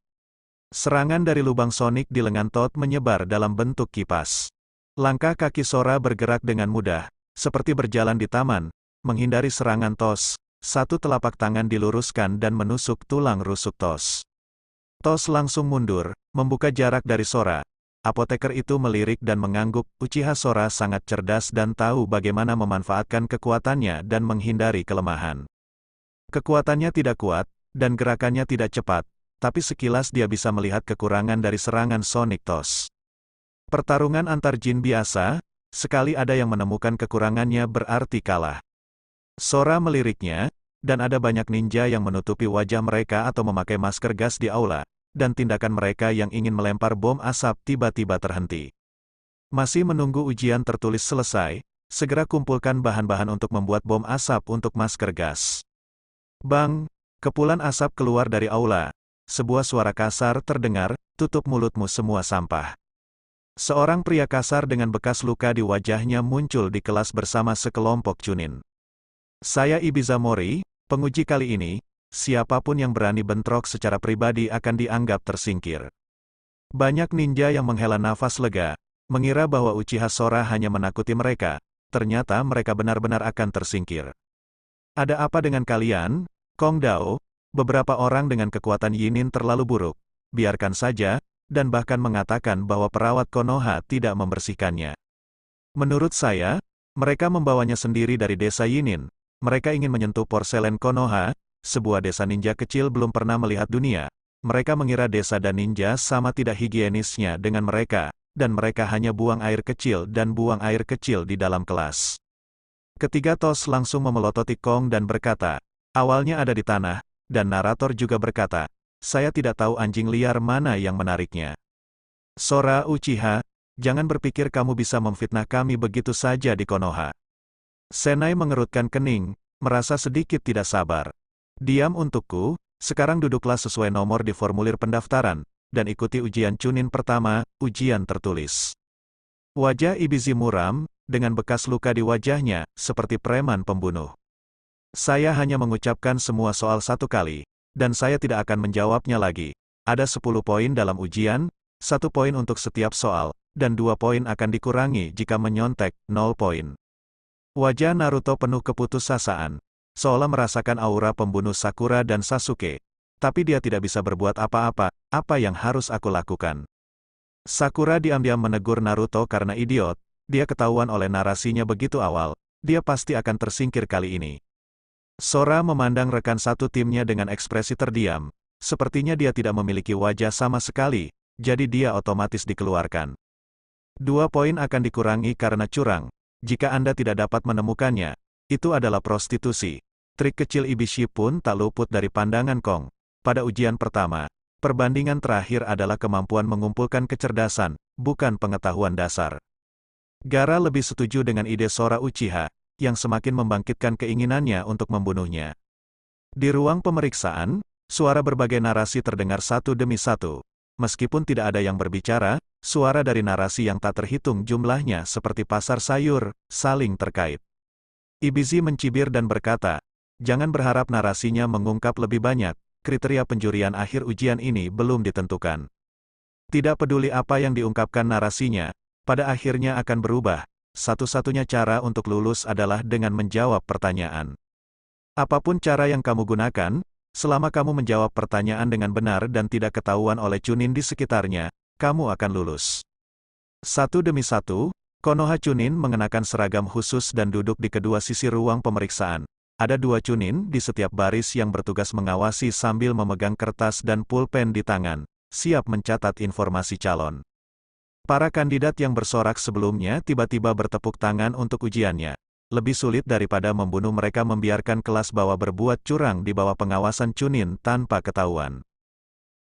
Speaker 1: Serangan dari lubang sonik di lengan Tot menyebar dalam bentuk kipas. Langkah kaki Sora bergerak dengan mudah, seperti berjalan di taman, menghindari serangan Tos. Satu telapak tangan diluruskan dan menusuk tulang rusuk Tos. Tos langsung mundur, membuka jarak dari Sora. Apoteker itu melirik dan mengangguk, Uchiha Sora sangat cerdas dan tahu bagaimana memanfaatkan kekuatannya dan menghindari kelemahan. Kekuatannya tidak kuat, dan gerakannya tidak cepat, tapi sekilas dia bisa melihat kekurangan dari serangan Sonic Tos. Pertarungan antar jin biasa, sekali ada yang menemukan kekurangannya berarti kalah. Sora meliriknya, dan ada banyak ninja yang menutupi wajah mereka atau memakai masker gas di aula. Dan tindakan mereka yang ingin melempar bom asap tiba-tiba terhenti. Masih menunggu ujian tertulis selesai, segera kumpulkan bahan-bahan untuk membuat bom asap untuk masker gas. Bang! Kepulan asap keluar dari aula. Sebuah suara kasar terdengar, tutup mulutmu semua sampah. Seorang pria kasar dengan bekas luka di wajahnya muncul di kelas bersama sekelompok chunin. Saya Ibiza Mori, penguji kali ini. Siapapun yang berani bentrok secara pribadi akan dianggap tersingkir. Banyak ninja yang menghela nafas lega, mengira bahwa Uchiha Sora hanya menakuti mereka, ternyata mereka benar-benar akan tersingkir. Ada apa dengan kalian, Kong Dao? Beberapa orang dengan kekuatan Yinin terlalu buruk, biarkan saja, dan bahkan mengatakan bahwa perawat Konoha tidak membersihkannya. Menurut saya, mereka membawanya sendiri dari desa Yinin. Mereka ingin menyentuh porselen Konoha, sebuah desa ninja kecil belum pernah melihat dunia. Mereka mengira desa dan ninja sama tidak higienisnya dengan mereka, dan mereka hanya buang air kecil dan buang air kecil di dalam kelas. Ketiga tos langsung memelototi Kong dan berkata, awalnya ada di tanah, dan narator juga berkata, saya tidak tahu anjing liar mana yang menariknya. Sora Uchiha, jangan berpikir kamu bisa memfitnah kami begitu saja di Konoha. Senai mengerutkan kening, merasa sedikit tidak sabar. Diam untukku, sekarang duduklah sesuai nomor di formulir pendaftaran, dan ikuti ujian Chunin pertama, ujian tertulis. Wajah Ibizi muram, dengan bekas luka di wajahnya, seperti preman pembunuh. Saya hanya mengucapkan semua soal satu kali, dan saya tidak akan menjawabnya lagi. Ada 10 poin dalam ujian, 1 poin untuk setiap soal, dan 2 poin akan dikurangi jika menyontek, 0 poin. Wajah Naruto penuh keputusasaan, seolah merasakan aura pembunuh Sakura dan Sasuke. Tapi dia tidak bisa berbuat apa-apa, apa yang harus aku lakukan? Sakura diam-diam menegur Naruto karena idiot. Dia ketahuan oleh narasinya begitu awal, dia pasti akan tersingkir kali ini. Sora memandang rekan satu timnya dengan ekspresi terdiam, sepertinya dia tidak memiliki wajah sama sekali, jadi dia otomatis dikeluarkan. 2 poin akan dikurangi karena curang, jika Anda tidak dapat menemukannya, itu adalah prostitusi. Trik kecil Ibishi pun tak luput dari pandangan Kong. Pada ujian pertama, perbandingan terakhir adalah kemampuan mengumpulkan kecerdasan, bukan pengetahuan dasar. Gaara lebih setuju dengan ide Sora Uchiha, yang semakin membangkitkan keinginannya untuk membunuhnya. Di ruang pemeriksaan, suara berbagai narasi terdengar satu demi satu. Meskipun tidak ada yang berbicara, suara dari narasi yang tak terhitung jumlahnya seperti pasar sayur, saling terkait. Ibizi mencibir dan berkata, jangan berharap narasinya mengungkap lebih banyak, kriteria penjurian akhir ujian ini belum ditentukan. Tidak peduli apa yang diungkapkan narasinya, pada akhirnya akan berubah. Satu-satunya cara untuk lulus adalah dengan menjawab pertanyaan. Apapun cara yang kamu gunakan, selama kamu menjawab pertanyaan dengan benar dan tidak ketahuan oleh Chunin di sekitarnya, kamu akan lulus. Satu demi satu, Konoha Chunin mengenakan seragam khusus dan duduk di kedua sisi ruang pemeriksaan. Ada 2 Chunin di setiap baris yang bertugas mengawasi sambil memegang kertas dan pulpen di tangan, siap mencatat informasi calon. Para kandidat yang bersorak sebelumnya tiba-tiba bertepuk tangan untuk ujiannya. Lebih sulit daripada membunuh mereka membiarkan kelas bawah berbuat curang di bawah pengawasan Chunin tanpa ketahuan.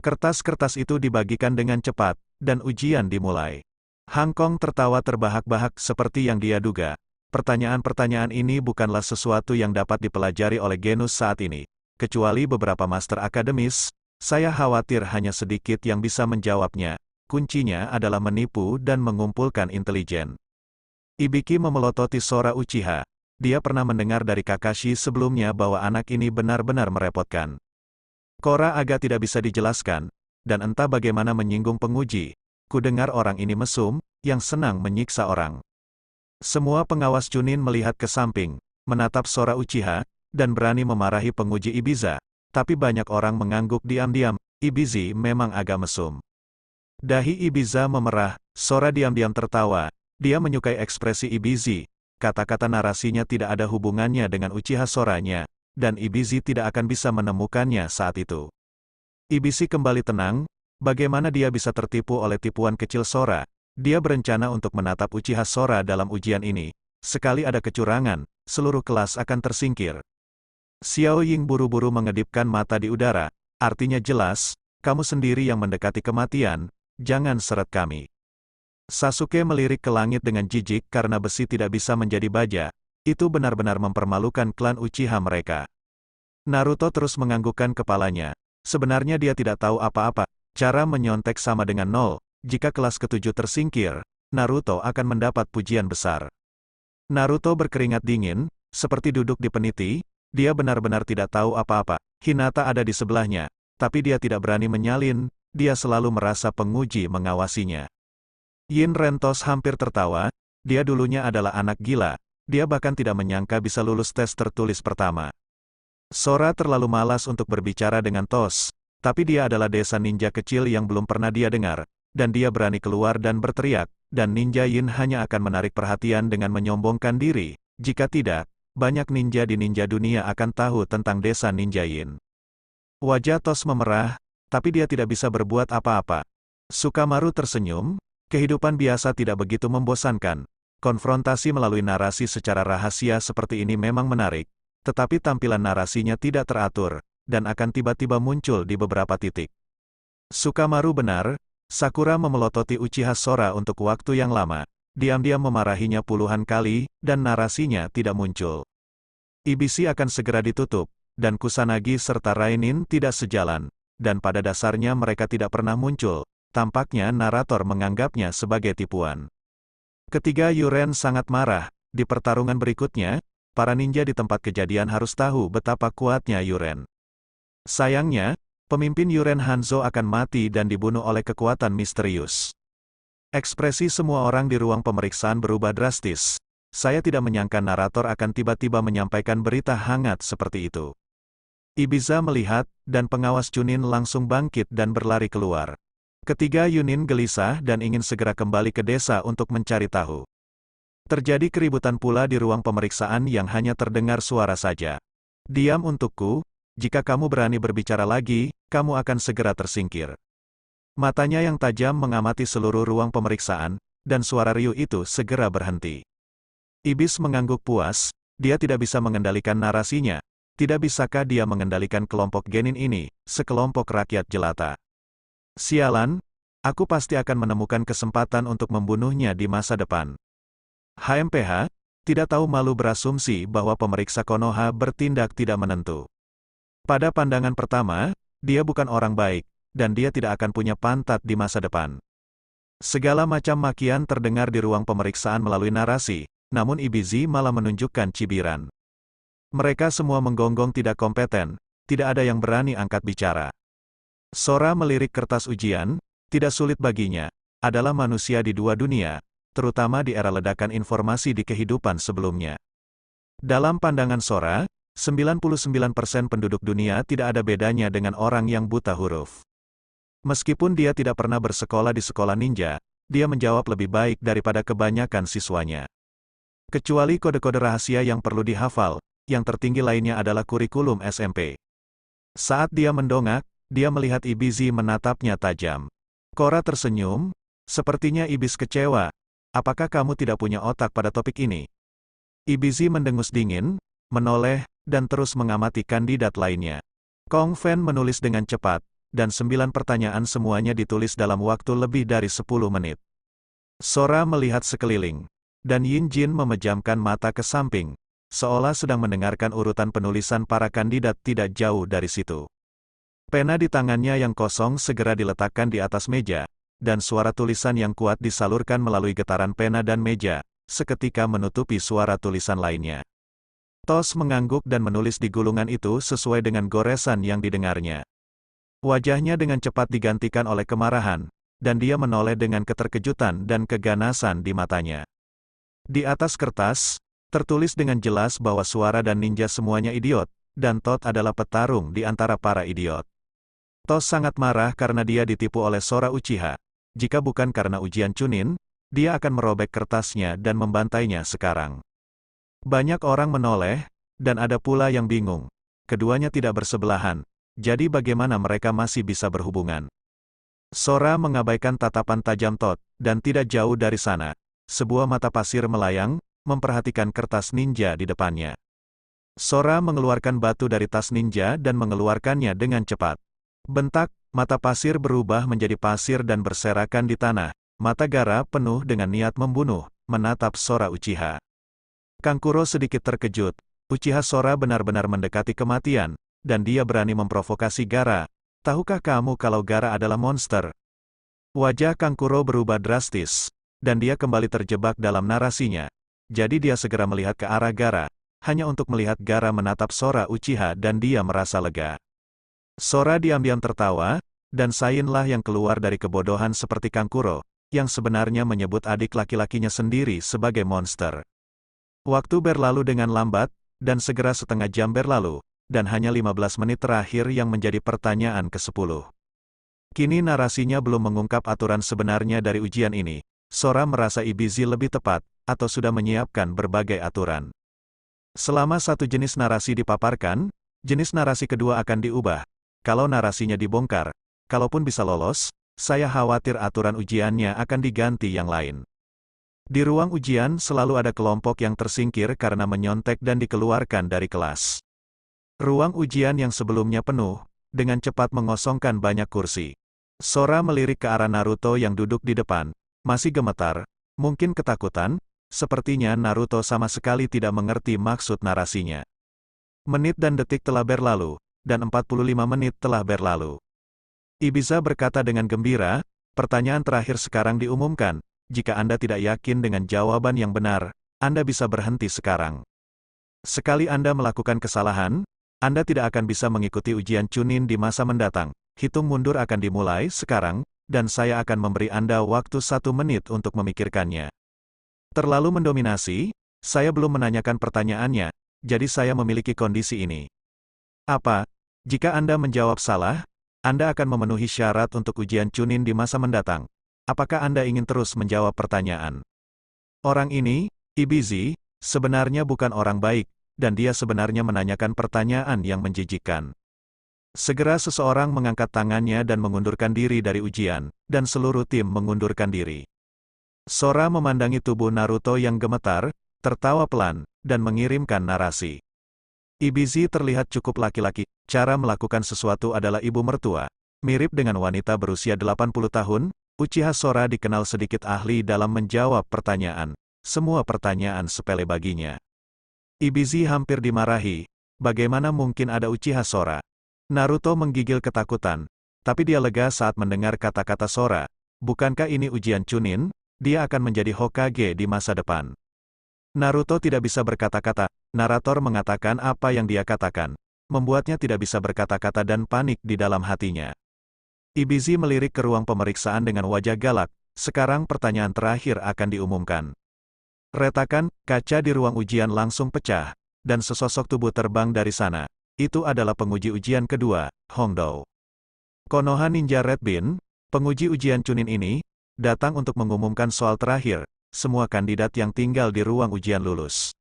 Speaker 1: Kertas-kertas itu dibagikan dengan cepat, dan ujian dimulai. Hang Kong tertawa terbahak-bahak seperti yang dia duga. Pertanyaan-pertanyaan ini bukanlah sesuatu yang dapat dipelajari oleh Genus saat ini. Kecuali beberapa master akademis, saya khawatir hanya sedikit yang bisa menjawabnya. Kuncinya adalah menipu dan mengumpulkan intelijen. Ibiki memelototi Sora Uchiha. Dia pernah mendengar dari Kakashi sebelumnya bahwa anak ini benar-benar merepotkan. Kora agak tidak bisa dijelaskan, dan entah bagaimana menyinggung penguji. Kudengar orang ini mesum, yang senang menyiksa orang. Semua pengawas Chunin melihat ke samping, menatap Sora Uchiha, dan berani memarahi penguji Ibiza. Tapi banyak orang mengangguk diam-diam. Ibizi memang agak mesum. Dahi Ibiza memerah, Sora diam-diam tertawa. Dia menyukai ekspresi Ibizi. Kata-kata narasinya tidak ada hubungannya dengan Uchiha Soranya, dan Ibizi tidak akan bisa menemukannya saat itu. Ibizi kembali tenang. Bagaimana dia bisa tertipu oleh tipuan kecil Sora? Dia berencana untuk menatap Uchiha Sora dalam ujian ini. Sekali ada kecurangan, seluruh kelas akan tersingkir. Xiao Ying buru-buru mengedipkan mata di udara. Artinya jelas, kamu sendiri yang mendekati kematian. Jangan seret kami. Sasuke melirik ke langit dengan jijik karena besi tidak bisa menjadi baja. Itu benar-benar mempermalukan klan Uchiha mereka. Naruto terus menganggukkan kepalanya. Sebenarnya dia tidak tahu apa-apa. Cara menyontek sama dengan 0. Jika kelas ke-7 tersingkir, Naruto akan mendapat pujian besar. Naruto berkeringat dingin, seperti duduk di peniti. Dia benar-benar tidak tahu apa-apa. Hinata ada di sebelahnya, tapi dia tidak berani menyalin. Dia selalu merasa penguji mengawasinya. Yin Rentos hampir tertawa. Dia dulunya adalah anak gila. Dia bahkan tidak menyangka bisa lulus tes tertulis pertama. Sora terlalu malas untuk berbicara dengan Tos. Tapi dia adalah desa ninja kecil yang belum pernah dia dengar, dan dia berani keluar dan berteriak, dan Ninja Yin hanya akan menarik perhatian dengan menyombongkan diri. Jika tidak, banyak ninja di ninja dunia akan tahu tentang desa Ninja Yin. Wajah Tos memerah, tapi dia tidak bisa berbuat apa-apa. Sukamaru tersenyum, kehidupan biasa tidak begitu membosankan. Konfrontasi melalui narasi secara rahasia seperti ini memang menarik, tetapi tampilan narasinya tidak teratur, dan akan tiba-tiba muncul di beberapa titik. Sukamaru benar, Sakura memelototi Uchiha Sora untuk waktu yang lama, diam-diam memarahinya puluhan kali, dan narasinya tidak muncul. Ibisi akan segera ditutup, dan Kusanagi serta Rainin tidak sejalan, dan pada dasarnya mereka tidak pernah muncul. Tampaknya narator menganggapnya sebagai tipuan. Ketiga Yuren sangat marah. Di pertarungan berikutnya, para ninja di tempat kejadian harus tahu betapa kuatnya Yuren. Sayangnya, pemimpin Yuren Hanzo akan mati dan dibunuh oleh kekuatan misterius. Ekspresi semua orang di ruang pemeriksaan berubah drastis. Saya tidak menyangka narator akan tiba-tiba menyampaikan berita hangat seperti itu. Ibiza melihat, dan pengawas Chunin langsung bangkit dan berlari keluar. Ketiga Yunin gelisah dan ingin segera kembali ke desa untuk mencari tahu. Terjadi keributan pula di ruang pemeriksaan yang hanya terdengar suara saja. Diam untukku, jika kamu berani berbicara lagi, kamu akan segera tersingkir. Matanya yang tajam mengamati seluruh ruang pemeriksaan, dan suara riuh itu segera berhenti. Ibis mengangguk puas, dia tidak bisa mengendalikan narasinya. Tidak bisakah dia mengendalikan kelompok genin ini, sekelompok rakyat jelata? Sialan, aku pasti akan menemukan kesempatan untuk membunuhnya di masa depan. HMPH, tidak tahu malu berasumsi bahwa pemeriksa Konoha bertindak tidak menentu. Pada pandangan pertama, dia bukan orang baik, dan dia tidak akan punya pantat di masa depan. Segala macam makian terdengar di ruang pemeriksaan melalui narasi, namun Ibizi malah menunjukkan cibiran. Mereka semua menggonggong tidak kompeten, tidak ada yang berani angkat bicara. Sora melirik kertas ujian, tidak sulit baginya, adalah manusia di dua dunia, terutama di era ledakan informasi di kehidupan sebelumnya. Dalam pandangan Sora, 99% penduduk dunia tidak ada bedanya dengan orang yang buta huruf. Meskipun dia tidak pernah bersekolah di sekolah ninja, dia menjawab lebih baik daripada kebanyakan siswanya. Kecuali kode-kode rahasia yang perlu dihafal, yang tertinggi lainnya adalah kurikulum SMP. Saat dia mendongak, dia melihat Ibizi menatapnya tajam. Korra tersenyum, sepertinya Ibis kecewa. Apakah kamu tidak punya otak pada topik ini? Ibizi mendengus dingin, menoleh, dan terus mengamati kandidat lainnya. Kong Fen menulis dengan cepat, dan 9 pertanyaan semuanya ditulis dalam waktu lebih dari 10 menit. Sora melihat sekeliling, dan Yin Jin memejamkan mata ke samping, seolah sedang mendengarkan urutan penulisan para kandidat tidak jauh dari situ. Pena di tangannya yang kosong segera diletakkan di atas meja, dan suara tulisan yang kuat disalurkan melalui getaran pena dan meja, seketika menutupi suara tulisan lainnya. Tos mengangguk dan menulis di gulungan itu sesuai dengan goresan yang didengarnya. Wajahnya dengan cepat digantikan oleh kemarahan, dan dia menoleh dengan keterkejutan dan keganasan di matanya. Di atas kertas, tertulis dengan jelas bahwa Suara dan Ninja semuanya idiot, dan Tot adalah petarung di antara para idiot. Tos sangat marah karena dia ditipu oleh Sora Uchiha. Jika bukan karena ujian Chunin, dia akan merobek kertasnya dan membantainya sekarang. Banyak orang menoleh, dan ada pula yang bingung. Keduanya tidak bersebelahan, jadi bagaimana mereka masih bisa berhubungan? Sora mengabaikan tatapan tajam Tot, dan tidak jauh dari sana, sebuah mata pasir melayang, memperhatikan kertas ninja di depannya. Sora mengeluarkan batu dari tas ninja dan mengeluarkannya dengan cepat. Bentak, mata pasir berubah menjadi pasir dan berserakan di tanah. Mata Gaara penuh dengan niat membunuh, menatap Sora Uchiha. Kankuro sedikit terkejut. Uchiha Sora benar-benar mendekati kematian, dan dia berani memprovokasi Gaara. Tahukah kamu kalau Gaara adalah monster? Wajah Kankuro berubah drastis, dan dia kembali terjebak dalam narasinya. Jadi dia segera melihat ke arah Gaara, hanya untuk melihat Gaara menatap Sora Uchiha dan dia merasa lega. Sora diam-diam tertawa, dan Sainlah yang keluar dari kebodohan seperti Kankuro, yang sebenarnya menyebut adik laki-lakinya sendiri sebagai monster. Waktu berlalu dengan lambat, dan segera setengah jam berlalu, dan hanya 15 menit terakhir yang menjadi pertanyaan ke-10. Kini narasinya belum mengungkap aturan sebenarnya dari ujian ini. Sora merasa Ibizi lebih tepat, atau sudah menyiapkan berbagai aturan. Selama satu jenis narasi dipaparkan, jenis narasi kedua akan diubah. Kalau narasinya dibongkar, kalaupun bisa lolos, saya khawatir aturan ujiannya akan diganti yang lain. Di ruang ujian selalu ada kelompok yang tersingkir karena menyontek dan dikeluarkan dari kelas. Ruang ujian yang sebelumnya penuh, dengan cepat mengosongkan banyak kursi. Sora melirik ke arah Naruto yang duduk di depan, masih gemetar, mungkin ketakutan, sepertinya Naruto sama sekali tidak mengerti maksud narasinya. Menit dan detik telah berlalu, dan 45 menit telah berlalu. Ibiza berkata dengan gembira, pertanyaan terakhir sekarang diumumkan, jika Anda tidak yakin dengan jawaban yang benar, Anda bisa berhenti sekarang. Sekali Anda melakukan kesalahan, Anda tidak akan bisa mengikuti ujian Chunin di masa mendatang. Hitung mundur akan dimulai sekarang, dan saya akan memberi Anda waktu 1 menit untuk memikirkannya. Terlalu mendominasi, saya belum menanyakan pertanyaannya, jadi saya memiliki kondisi ini. Apa? Jika Anda menjawab salah, Anda akan memenuhi syarat untuk ujian Chunin di masa mendatang. Apakah Anda ingin terus menjawab pertanyaan? Orang ini, Ibizi, sebenarnya bukan orang baik, dan dia sebenarnya menanyakan pertanyaan yang menjijikkan. Segera seseorang mengangkat tangannya dan mengundurkan diri dari ujian, dan seluruh tim mengundurkan diri. Sora memandangi tubuh Naruto yang gemetar, tertawa pelan, dan mengirimkan narasi. Ibizi terlihat cukup laki-laki, cara melakukan sesuatu adalah ibu mertua. Mirip dengan wanita berusia 80 tahun, Uchiha Sora dikenal sedikit ahli dalam menjawab pertanyaan. Semua pertanyaan sepele baginya. Ibizi hampir dimarahi, bagaimana mungkin ada Uchiha Sora? Naruto menggigil ketakutan, tapi dia lega saat mendengar kata-kata Sora. Bukankah ini ujian Chunin? Dia akan menjadi Hokage di masa depan. Naruto tidak bisa berkata-kata, narator mengatakan apa yang dia katakan, membuatnya tidak bisa berkata-kata dan panik di dalam hatinya. Ibizi melirik ke ruang pemeriksaan dengan wajah galak, sekarang pertanyaan terakhir akan diumumkan. Retakan, kaca di ruang ujian langsung pecah, dan sesosok tubuh terbang dari sana. Itu adalah penguji ujian kedua, Hongdou. Konoha Ninja Red Bean, penguji ujian Chunin ini, datang untuk mengumumkan soal terakhir. Semua kandidat yang tinggal di ruang ujian lulus.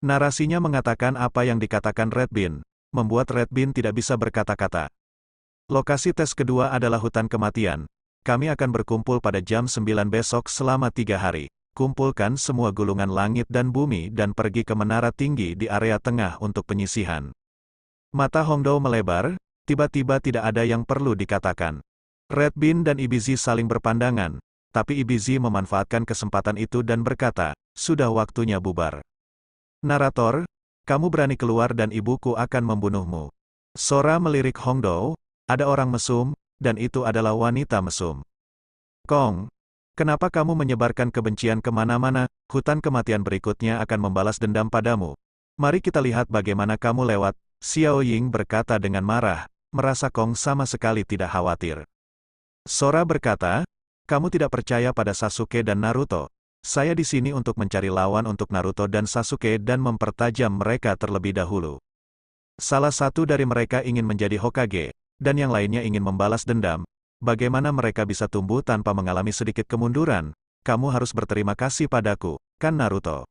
Speaker 1: Narasinya mengatakan apa yang dikatakan Red Bean, membuat Red Bean tidak bisa berkata-kata. Lokasi tes kedua adalah hutan kematian. Kami akan berkumpul pada jam 9 besok selama 3 hari. Kumpulkan semua gulungan langit dan bumi dan pergi ke menara tinggi di area tengah untuk penyisihan. Mata Hongdou melebar, tiba-tiba tidak ada yang perlu dikatakan. Red Bean dan Ibizi saling berpandangan, tapi Ibizi memanfaatkan kesempatan itu dan berkata, sudah waktunya bubar. Narator, kamu berani keluar dan ibuku akan membunuhmu. Sora melirik Hongdou, ada orang mesum, dan itu adalah wanita mesum. Kong, kenapa kamu menyebarkan kebencian kemana-mana? Hutan kematian berikutnya akan membalas dendam padamu. Mari kita lihat bagaimana kamu lewat. Xiao Ying berkata dengan marah, merasa Kong sama sekali tidak khawatir. Sora berkata, kamu tidak percaya pada Sasuke dan Naruto. Saya di sini untuk mencari lawan untuk Naruto dan Sasuke dan mempertajam mereka terlebih dahulu. Salah satu dari mereka ingin menjadi Hokage, dan yang lainnya ingin membalas dendam. Bagaimana mereka bisa tumbuh tanpa mengalami sedikit kemunduran? Kamu harus berterima kasih padaku, kan Naruto?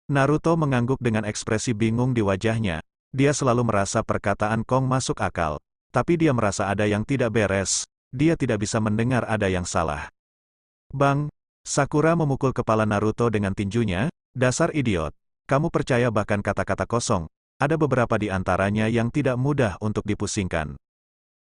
Speaker 1: Naruto mengangguk dengan ekspresi bingung di wajahnya. Dia selalu merasa perkataan Kong masuk akal, tapi dia merasa ada yang tidak beres. Dia tidak bisa mendengar ada yang salah. Bang, Sakura memukul kepala Naruto dengan tinjunya. Dasar idiot, kamu percaya bahkan kata-kata kosong. Ada beberapa di antaranya yang tidak mudah untuk dipusingkan.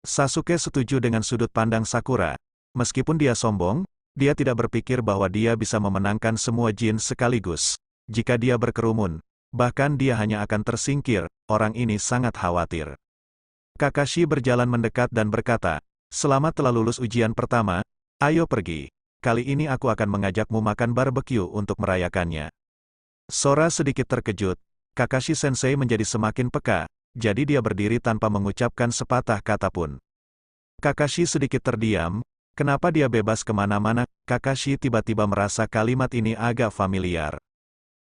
Speaker 1: Sasuke setuju dengan sudut pandang Sakura. Meskipun dia sombong, dia tidak berpikir bahwa dia bisa memenangkan semua jin sekaligus. Jika dia berkerumun, bahkan dia hanya akan tersingkir. Orang ini sangat khawatir. Kakashi berjalan mendekat dan berkata, selamat telah lulus ujian pertama, ayo pergi. Kali ini aku akan mengajakmu makan barbeque untuk merayakannya. Sora sedikit terkejut. Kakashi Sensei menjadi semakin peka, jadi dia berdiri tanpa mengucapkan sepatah kata pun. Kakashi sedikit terdiam, kenapa dia bebas kemana-mana? Kakashi tiba-tiba merasa kalimat ini agak familiar.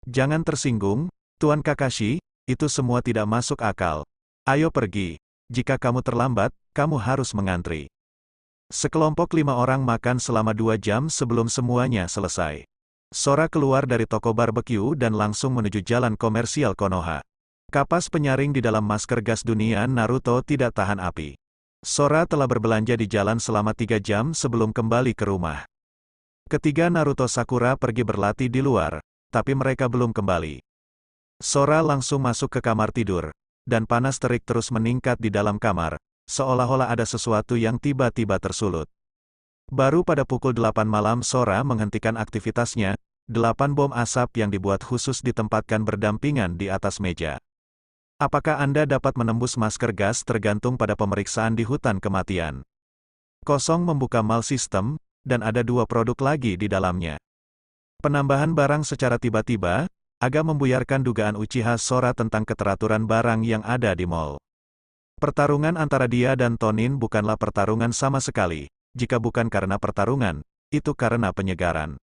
Speaker 1: Jangan tersinggung, Tuan Kakashi, itu semua tidak masuk akal. Ayo pergi. Jika kamu terlambat, kamu harus mengantri. Sekelompok 5 orang makan selama 2 jam sebelum semuanya selesai. Sora keluar dari toko barbeque dan langsung menuju jalan komersial Konoha. Kapas penyaring di dalam masker gas dunia Naruto tidak tahan api. Sora telah berbelanja di jalan selama 3 jam sebelum kembali ke rumah. Ketiga Naruto Sakura pergi berlatih di luar, tapi mereka belum kembali. Sora langsung masuk ke kamar tidur, dan panas terik terus meningkat di dalam kamar, seolah-olah ada sesuatu yang tiba-tiba tersulut. Baru pada pukul 8 malam Sora menghentikan aktivitasnya, 8 bom asap yang dibuat khusus ditempatkan berdampingan di atas meja. Apakah Anda dapat menembus masker gas tergantung pada pemeriksaan di hutan kematian? Kosong membuka mal sistem, dan ada 2 produk lagi di dalamnya. Penambahan barang secara tiba-tiba, agak membuyarkan dugaan Uchiha Sora tentang keteraturan barang yang ada di mall. Pertarungan antara dia dan Tonin bukanlah pertarungan sama sekali. Jika bukan karena pertarungan, itu karena penyegaran.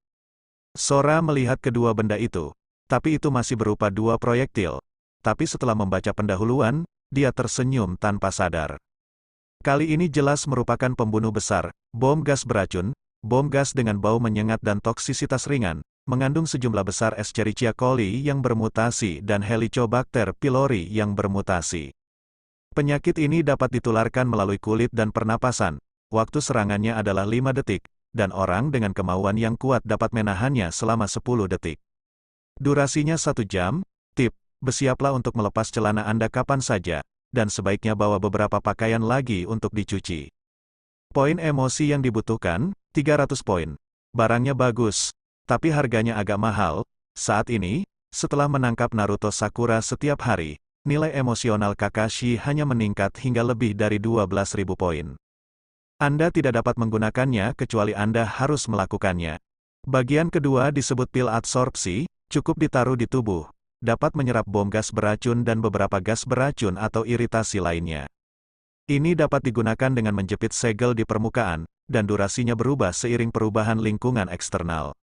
Speaker 1: Sora melihat kedua benda itu, tapi itu masih berupa 2 proyektil. Tapi setelah membaca pendahuluan, dia tersenyum tanpa sadar. Kali ini jelas merupakan pembunuh besar, bom gas beracun, bom gas dengan bau menyengat dan toksisitas ringan, mengandung sejumlah besar Escherichia coli yang bermutasi dan Helicobacter pylori yang bermutasi. Penyakit ini dapat ditularkan melalui kulit dan pernapasan. Waktu serangannya adalah 5 detik, dan orang dengan kemauan yang kuat dapat menahannya selama 10 detik. Durasinya 1 jam. Tip, bersiaplah untuk melepas celana Anda kapan saja, dan sebaiknya bawa beberapa pakaian lagi untuk dicuci. Poin emosi yang dibutuhkan, 300 poin. Barangnya bagus, tapi harganya agak mahal. Saat ini, setelah menangkap Naruto Sakura setiap hari, nilai emosional Kakashi hanya meningkat hingga lebih dari 12.000 poin. Anda tidak dapat menggunakannya kecuali Anda harus melakukannya. Bagian kedua disebut pil adsorpsi, cukup ditaruh di tubuh, dapat menyerap bom gas beracun dan beberapa gas beracun atau iritasi lainnya. Ini dapat digunakan dengan menjepit segel di permukaan, dan durasinya berubah seiring perubahan lingkungan eksternal.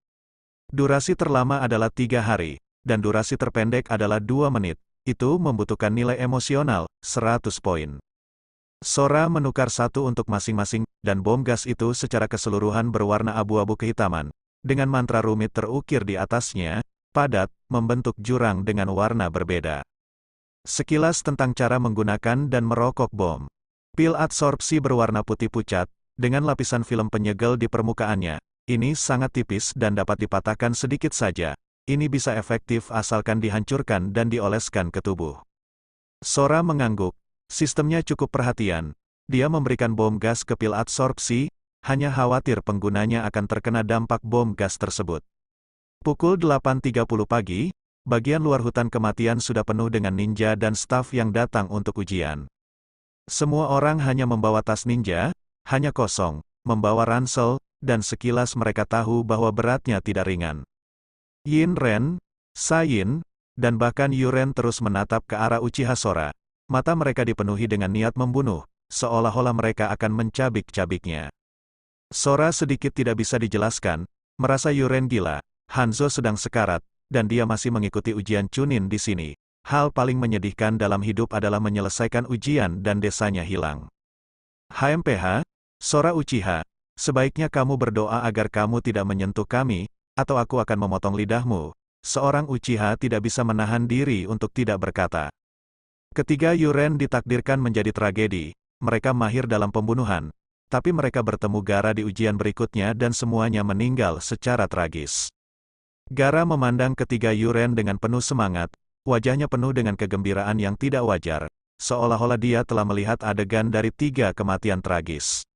Speaker 1: Durasi terlama adalah 3 hari, dan durasi terpendek adalah 2 menit. Itu membutuhkan nilai emosional, 100 poin. Sora menukar 1 untuk masing-masing, dan bom gas itu secara keseluruhan berwarna abu-abu kehitaman, dengan mantra rumit terukir di atasnya, padat, membentuk jurang dengan warna berbeda. Sekilas tentang cara menggunakan dan merokok bom. Pil adsorpsi berwarna putih pucat, dengan lapisan film penyegel di permukaannya. Ini sangat tipis dan dapat dipatahkan sedikit saja. Ini bisa efektif asalkan dihancurkan dan dioleskan ke tubuh. Sora mengangguk. Sistemnya cukup perhatian. Dia memberikan bom gas ke pil adsorpsi, hanya khawatir penggunanya akan terkena dampak bom gas tersebut. Pukul 8.30 pagi, bagian luar hutan kematian sudah penuh dengan ninja dan staf yang datang untuk ujian. Semua orang hanya membawa tas ninja, hanya kosong, membawa ransel, dan sekilas mereka tahu bahwa beratnya tidak ringan. Yin Ren, Sayin, dan bahkan Yuren terus menatap ke arah Uchiha Sora. Mata mereka dipenuhi dengan niat membunuh, seolah-olah mereka akan mencabik-cabiknya. Sora sedikit tidak bisa dijelaskan, merasa Yuren gila, Hanzo sedang sekarat, dan dia masih mengikuti ujian Chunin di sini. Hal paling menyedihkan dalam hidup adalah menyelesaikan ujian dan desanya hilang. HMPH, Sora Uchiha, sebaiknya kamu berdoa agar kamu tidak menyentuh kami, atau aku akan memotong lidahmu. Seorang Uchiha tidak bisa menahan diri untuk tidak berkata. Ketiga Yuren ditakdirkan menjadi tragedi, mereka mahir dalam pembunuhan, tapi mereka bertemu Gaara di ujian berikutnya dan semuanya meninggal secara tragis. Gaara memandang ketiga Yuren dengan penuh semangat, wajahnya penuh dengan kegembiraan yang tidak wajar, seolah-olah dia telah melihat adegan dari 3 kematian tragis.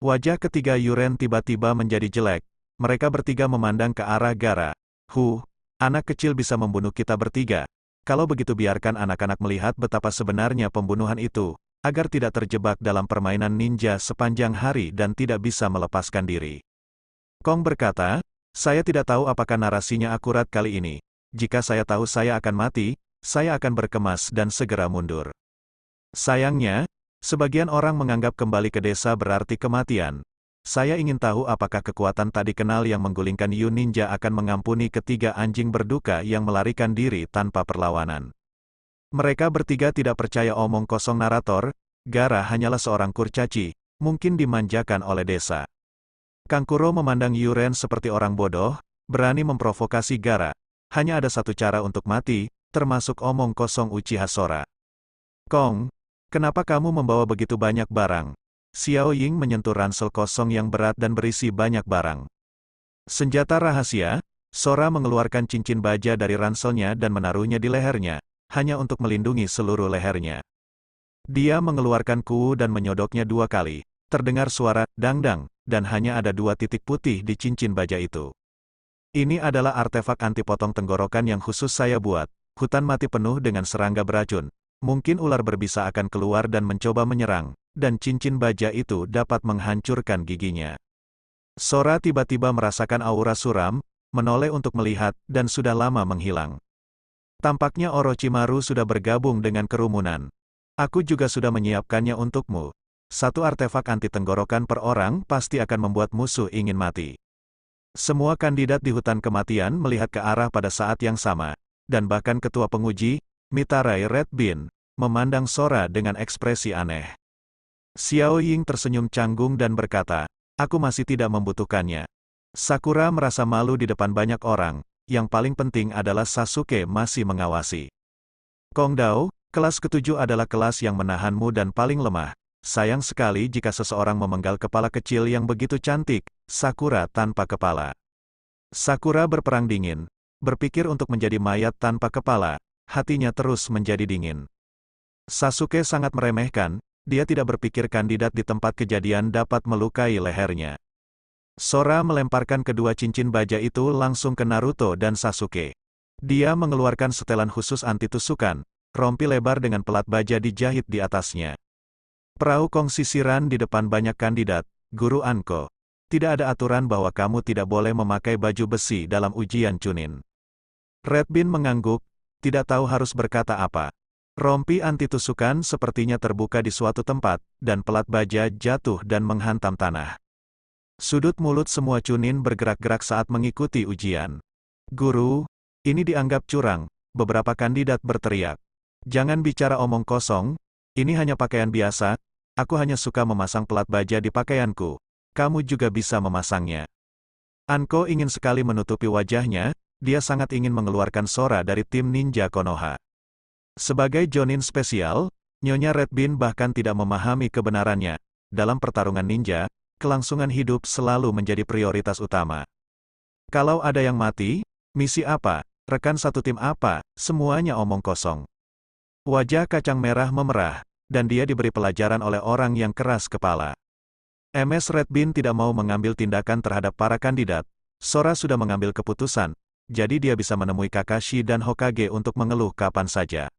Speaker 1: Wajah ketiga Yuren tiba-tiba menjadi jelek, mereka bertiga memandang ke arah Gaara. Anak kecil bisa membunuh kita bertiga. Kalau begitu biarkan anak-anak melihat betapa sebenarnya pembunuhan itu, agar tidak terjebak dalam permainan ninja sepanjang hari dan tidak bisa melepaskan diri. Kong berkata, saya tidak tahu apakah narasinya akurat kali ini. Jika saya tahu saya akan mati, saya akan berkemas dan segera mundur. Sayangnya, sebagian orang menganggap kembali ke desa berarti kematian. Saya ingin tahu apakah kekuatan tak dikenal yang menggulingkan Yu Ninja akan mengampuni ketiga anjing berduka yang melarikan diri tanpa perlawanan. Mereka bertiga tidak percaya omong kosong narator, Gaara hanyalah seorang kurcaci, mungkin dimanjakan oleh desa. Kankuro memandang Yuren seperti orang bodoh, berani memprovokasi Gaara. Hanya ada satu cara untuk mati, termasuk omong kosong Uchiha Sora. Kong, kenapa kamu membawa begitu banyak barang? Xiao Ying menyentuh ransel kosong yang berat dan berisi banyak barang. Senjata rahasia, Sora mengeluarkan cincin baja dari ranselnya dan menaruhnya di lehernya, hanya untuk melindungi seluruh lehernya. Dia mengeluarkan kuu dan menyodoknya 2 kali. Terdengar suara dang-dang, dan hanya ada 2 titik putih di cincin baja itu. Ini adalah artefak anti potong tenggorokan yang khusus saya buat. Hutan mati penuh dengan serangga beracun. Mungkin ular berbisa akan keluar dan mencoba menyerang, dan cincin baja itu dapat menghancurkan giginya. Sora tiba-tiba merasakan aura suram, menoleh untuk melihat, dan sudah lama menghilang. Tampaknya Orochimaru sudah bergabung dengan kerumunan. Aku juga sudah menyiapkannya untukmu. 1 artefak anti tenggorokan per orang pasti akan membuat musuh ingin mati. Semua kandidat di hutan kematian melihat ke arah pada saat yang sama, dan bahkan ketua penguji, Mitarai Red Bean, memandang Sora dengan ekspresi aneh. Xiao Ying tersenyum canggung dan berkata, aku masih tidak membutuhkannya. Sakura merasa malu di depan banyak orang, yang paling penting adalah Sasuke masih mengawasi. Kong Dao, kelas ke-7 adalah kelas yang menahanmu dan paling lemah. Sayang sekali jika seseorang memenggal kepala kecil yang begitu cantik, Sakura tanpa kepala. Sakura berperang dingin, berpikir untuk menjadi mayat tanpa kepala, hatinya terus menjadi dingin. Sasuke sangat meremehkan, dia tidak berpikir kandidat di tempat kejadian dapat melukai lehernya. Sora melemparkan kedua cincin baja itu langsung ke Naruto dan Sasuke. Dia mengeluarkan setelan khusus anti tusukan, rompi lebar dengan pelat baja dijahit di atasnya. Perahu Kong sisiran di depan banyak kandidat, Guru Anko. Tidak ada aturan bahwa kamu tidak boleh memakai baju besi dalam ujian Chunin. Red Bean mengangguk, tidak tahu harus berkata apa. Rompi anti tusukan sepertinya terbuka di suatu tempat, dan pelat baja jatuh dan menghantam tanah. Sudut mulut semua Chunin bergerak-gerak saat mengikuti ujian. Guru, ini dianggap curang, beberapa kandidat berteriak. Jangan bicara omong kosong, ini hanya pakaian biasa, aku hanya suka memasang pelat baja di pakaianku. Kamu juga bisa memasangnya. Anko ingin sekali menutupi wajahnya, dia sangat ingin mengeluarkan Sora dari tim ninja Konoha. Sebagai Jonin spesial, Nyonya Red Bean bahkan tidak memahami kebenarannya. Dalam pertarungan ninja, kelangsungan hidup selalu menjadi prioritas utama. Kalau ada yang mati, misi apa, rekan satu tim apa, semuanya omong kosong. Wajah kacang merah memerah, dan dia diberi pelajaran oleh orang yang keras kepala. MS Red Bean tidak mau mengambil tindakan terhadap para kandidat. Sora sudah mengambil keputusan, jadi dia bisa menemui Kakashi dan Hokage untuk mengeluh kapan saja.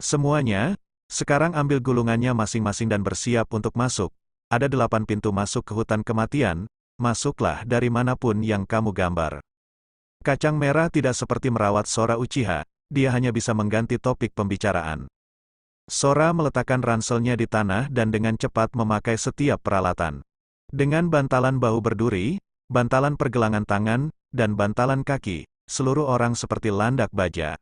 Speaker 1: Semuanya, sekarang ambil gulungannya masing-masing dan bersiap untuk masuk. Ada 8 pintu masuk ke hutan kematian, masuklah dari manapun yang kamu gambar. Kacang merah tidak seperti merawat Sora Uchiha, dia hanya bisa mengganti topik pembicaraan. Sora meletakkan ranselnya di tanah dan dengan cepat memakai setiap peralatan. Dengan bantalan bahu berduri, bantalan pergelangan tangan, dan bantalan kaki, seluruh orang seperti landak baja.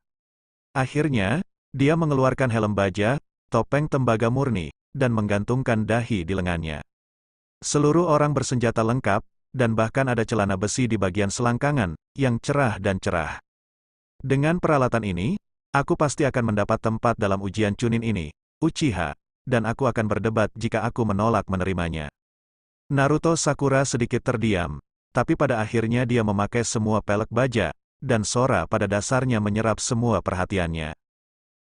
Speaker 1: Akhirnya, dia mengeluarkan helm baja, topeng tembaga murni, dan menggantungkan dahi di lengannya. Seluruh orang bersenjata lengkap, dan bahkan ada celana besi di bagian selangkangan, yang cerah dan cerah. Dengan peralatan ini, aku pasti akan mendapat tempat dalam ujian Chunin ini, Uchiha, dan aku akan berdebat jika aku menolak menerimanya. Naruto Sakura sedikit terdiam, tapi pada akhirnya dia memakai semua pelek baja, dan Sora pada dasarnya menyerap semua perhatiannya.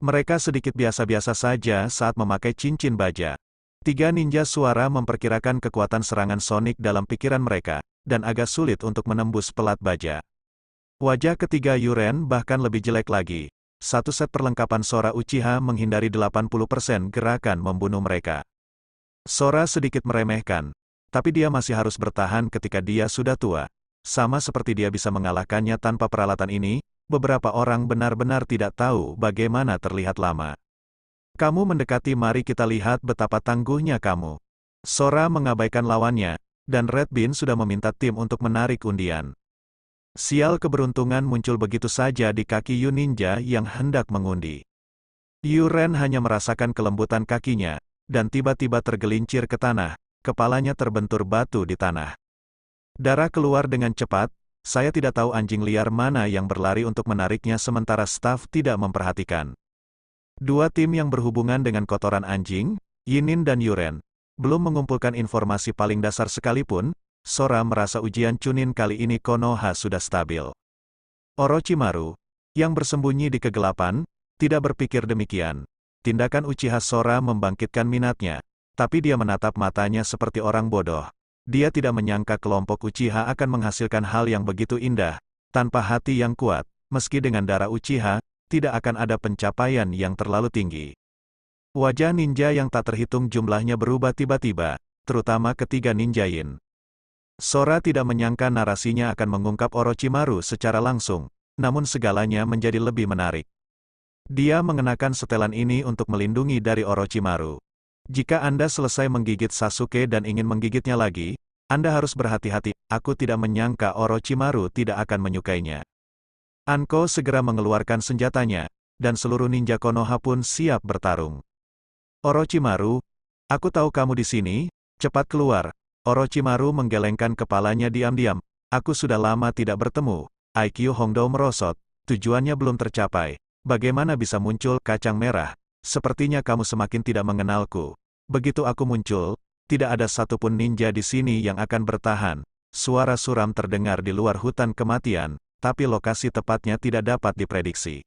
Speaker 1: Mereka sedikit biasa-biasa saja saat memakai cincin baja. 3 ninja suara memperkirakan kekuatan serangan sonik dalam pikiran mereka, dan agak sulit untuk menembus pelat baja. Wajah ketiga Yuren bahkan lebih jelek lagi. 1 set perlengkapan Sora Uchiha menghindari 80% gerakan membunuh mereka. Sora sedikit meremehkan, tapi dia masih harus bertahan ketika dia sudah tua. Sama seperti dia bisa mengalahkannya tanpa peralatan ini, beberapa orang benar-benar tidak tahu bagaimana terlihat lama. Kamu mendekati, mari kita lihat betapa tangguhnya kamu. Sora mengabaikan lawannya, dan Red Bean sudah meminta tim untuk menarik undian. Sial, keberuntungan muncul begitu saja di kaki Yu Ninja yang hendak mengundi. Yuren hanya merasakan kelembutan kakinya, dan tiba-tiba tergelincir ke tanah, kepalanya terbentur batu di tanah. Darah keluar dengan cepat, saya tidak tahu anjing liar mana yang berlari untuk menariknya sementara staf tidak memperhatikan. Dua tim yang berhubungan dengan kotoran anjing, Yinin dan Yuren, belum mengumpulkan informasi paling dasar sekalipun. Sora merasa ujian Chunin kali ini Konoha sudah stabil. Orochimaru, yang bersembunyi di kegelapan, tidak berpikir demikian. Tindakan Uchiha Sora membangkitkan minatnya, tapi dia menatap matanya seperti orang bodoh. Dia tidak menyangka kelompok Uchiha akan menghasilkan hal yang begitu indah. Tanpa hati yang kuat, meski dengan darah Uchiha, tidak akan ada pencapaian yang terlalu tinggi. Wajah ninja yang tak terhitung jumlahnya berubah tiba-tiba, terutama ketiga ninja Yin. Sora tidak menyangka narasinya akan mengungkap Orochimaru secara langsung, namun segalanya menjadi lebih menarik. Dia mengenakan setelan ini untuk melindungi dari Orochimaru. Jika Anda selesai menggigit Sasuke dan ingin menggigitnya lagi, Anda harus berhati-hati. Aku tidak menyangka Orochimaru tidak akan menyukainya. Anko segera mengeluarkan senjatanya, dan seluruh ninja Konoha pun siap bertarung. Orochimaru, aku tahu kamu di sini, cepat keluar. Orochimaru menggelengkan kepalanya diam-diam. Aku sudah lama tidak bertemu. IQ Hongdou merosot, tujuannya belum tercapai. Bagaimana bisa muncul kacang merah? Sepertinya kamu semakin tidak mengenalku. Begitu aku muncul, tidak ada satupun ninja di sini yang akan bertahan. Suara suram terdengar di luar hutan kematian, tapi lokasi tepatnya tidak dapat diprediksi.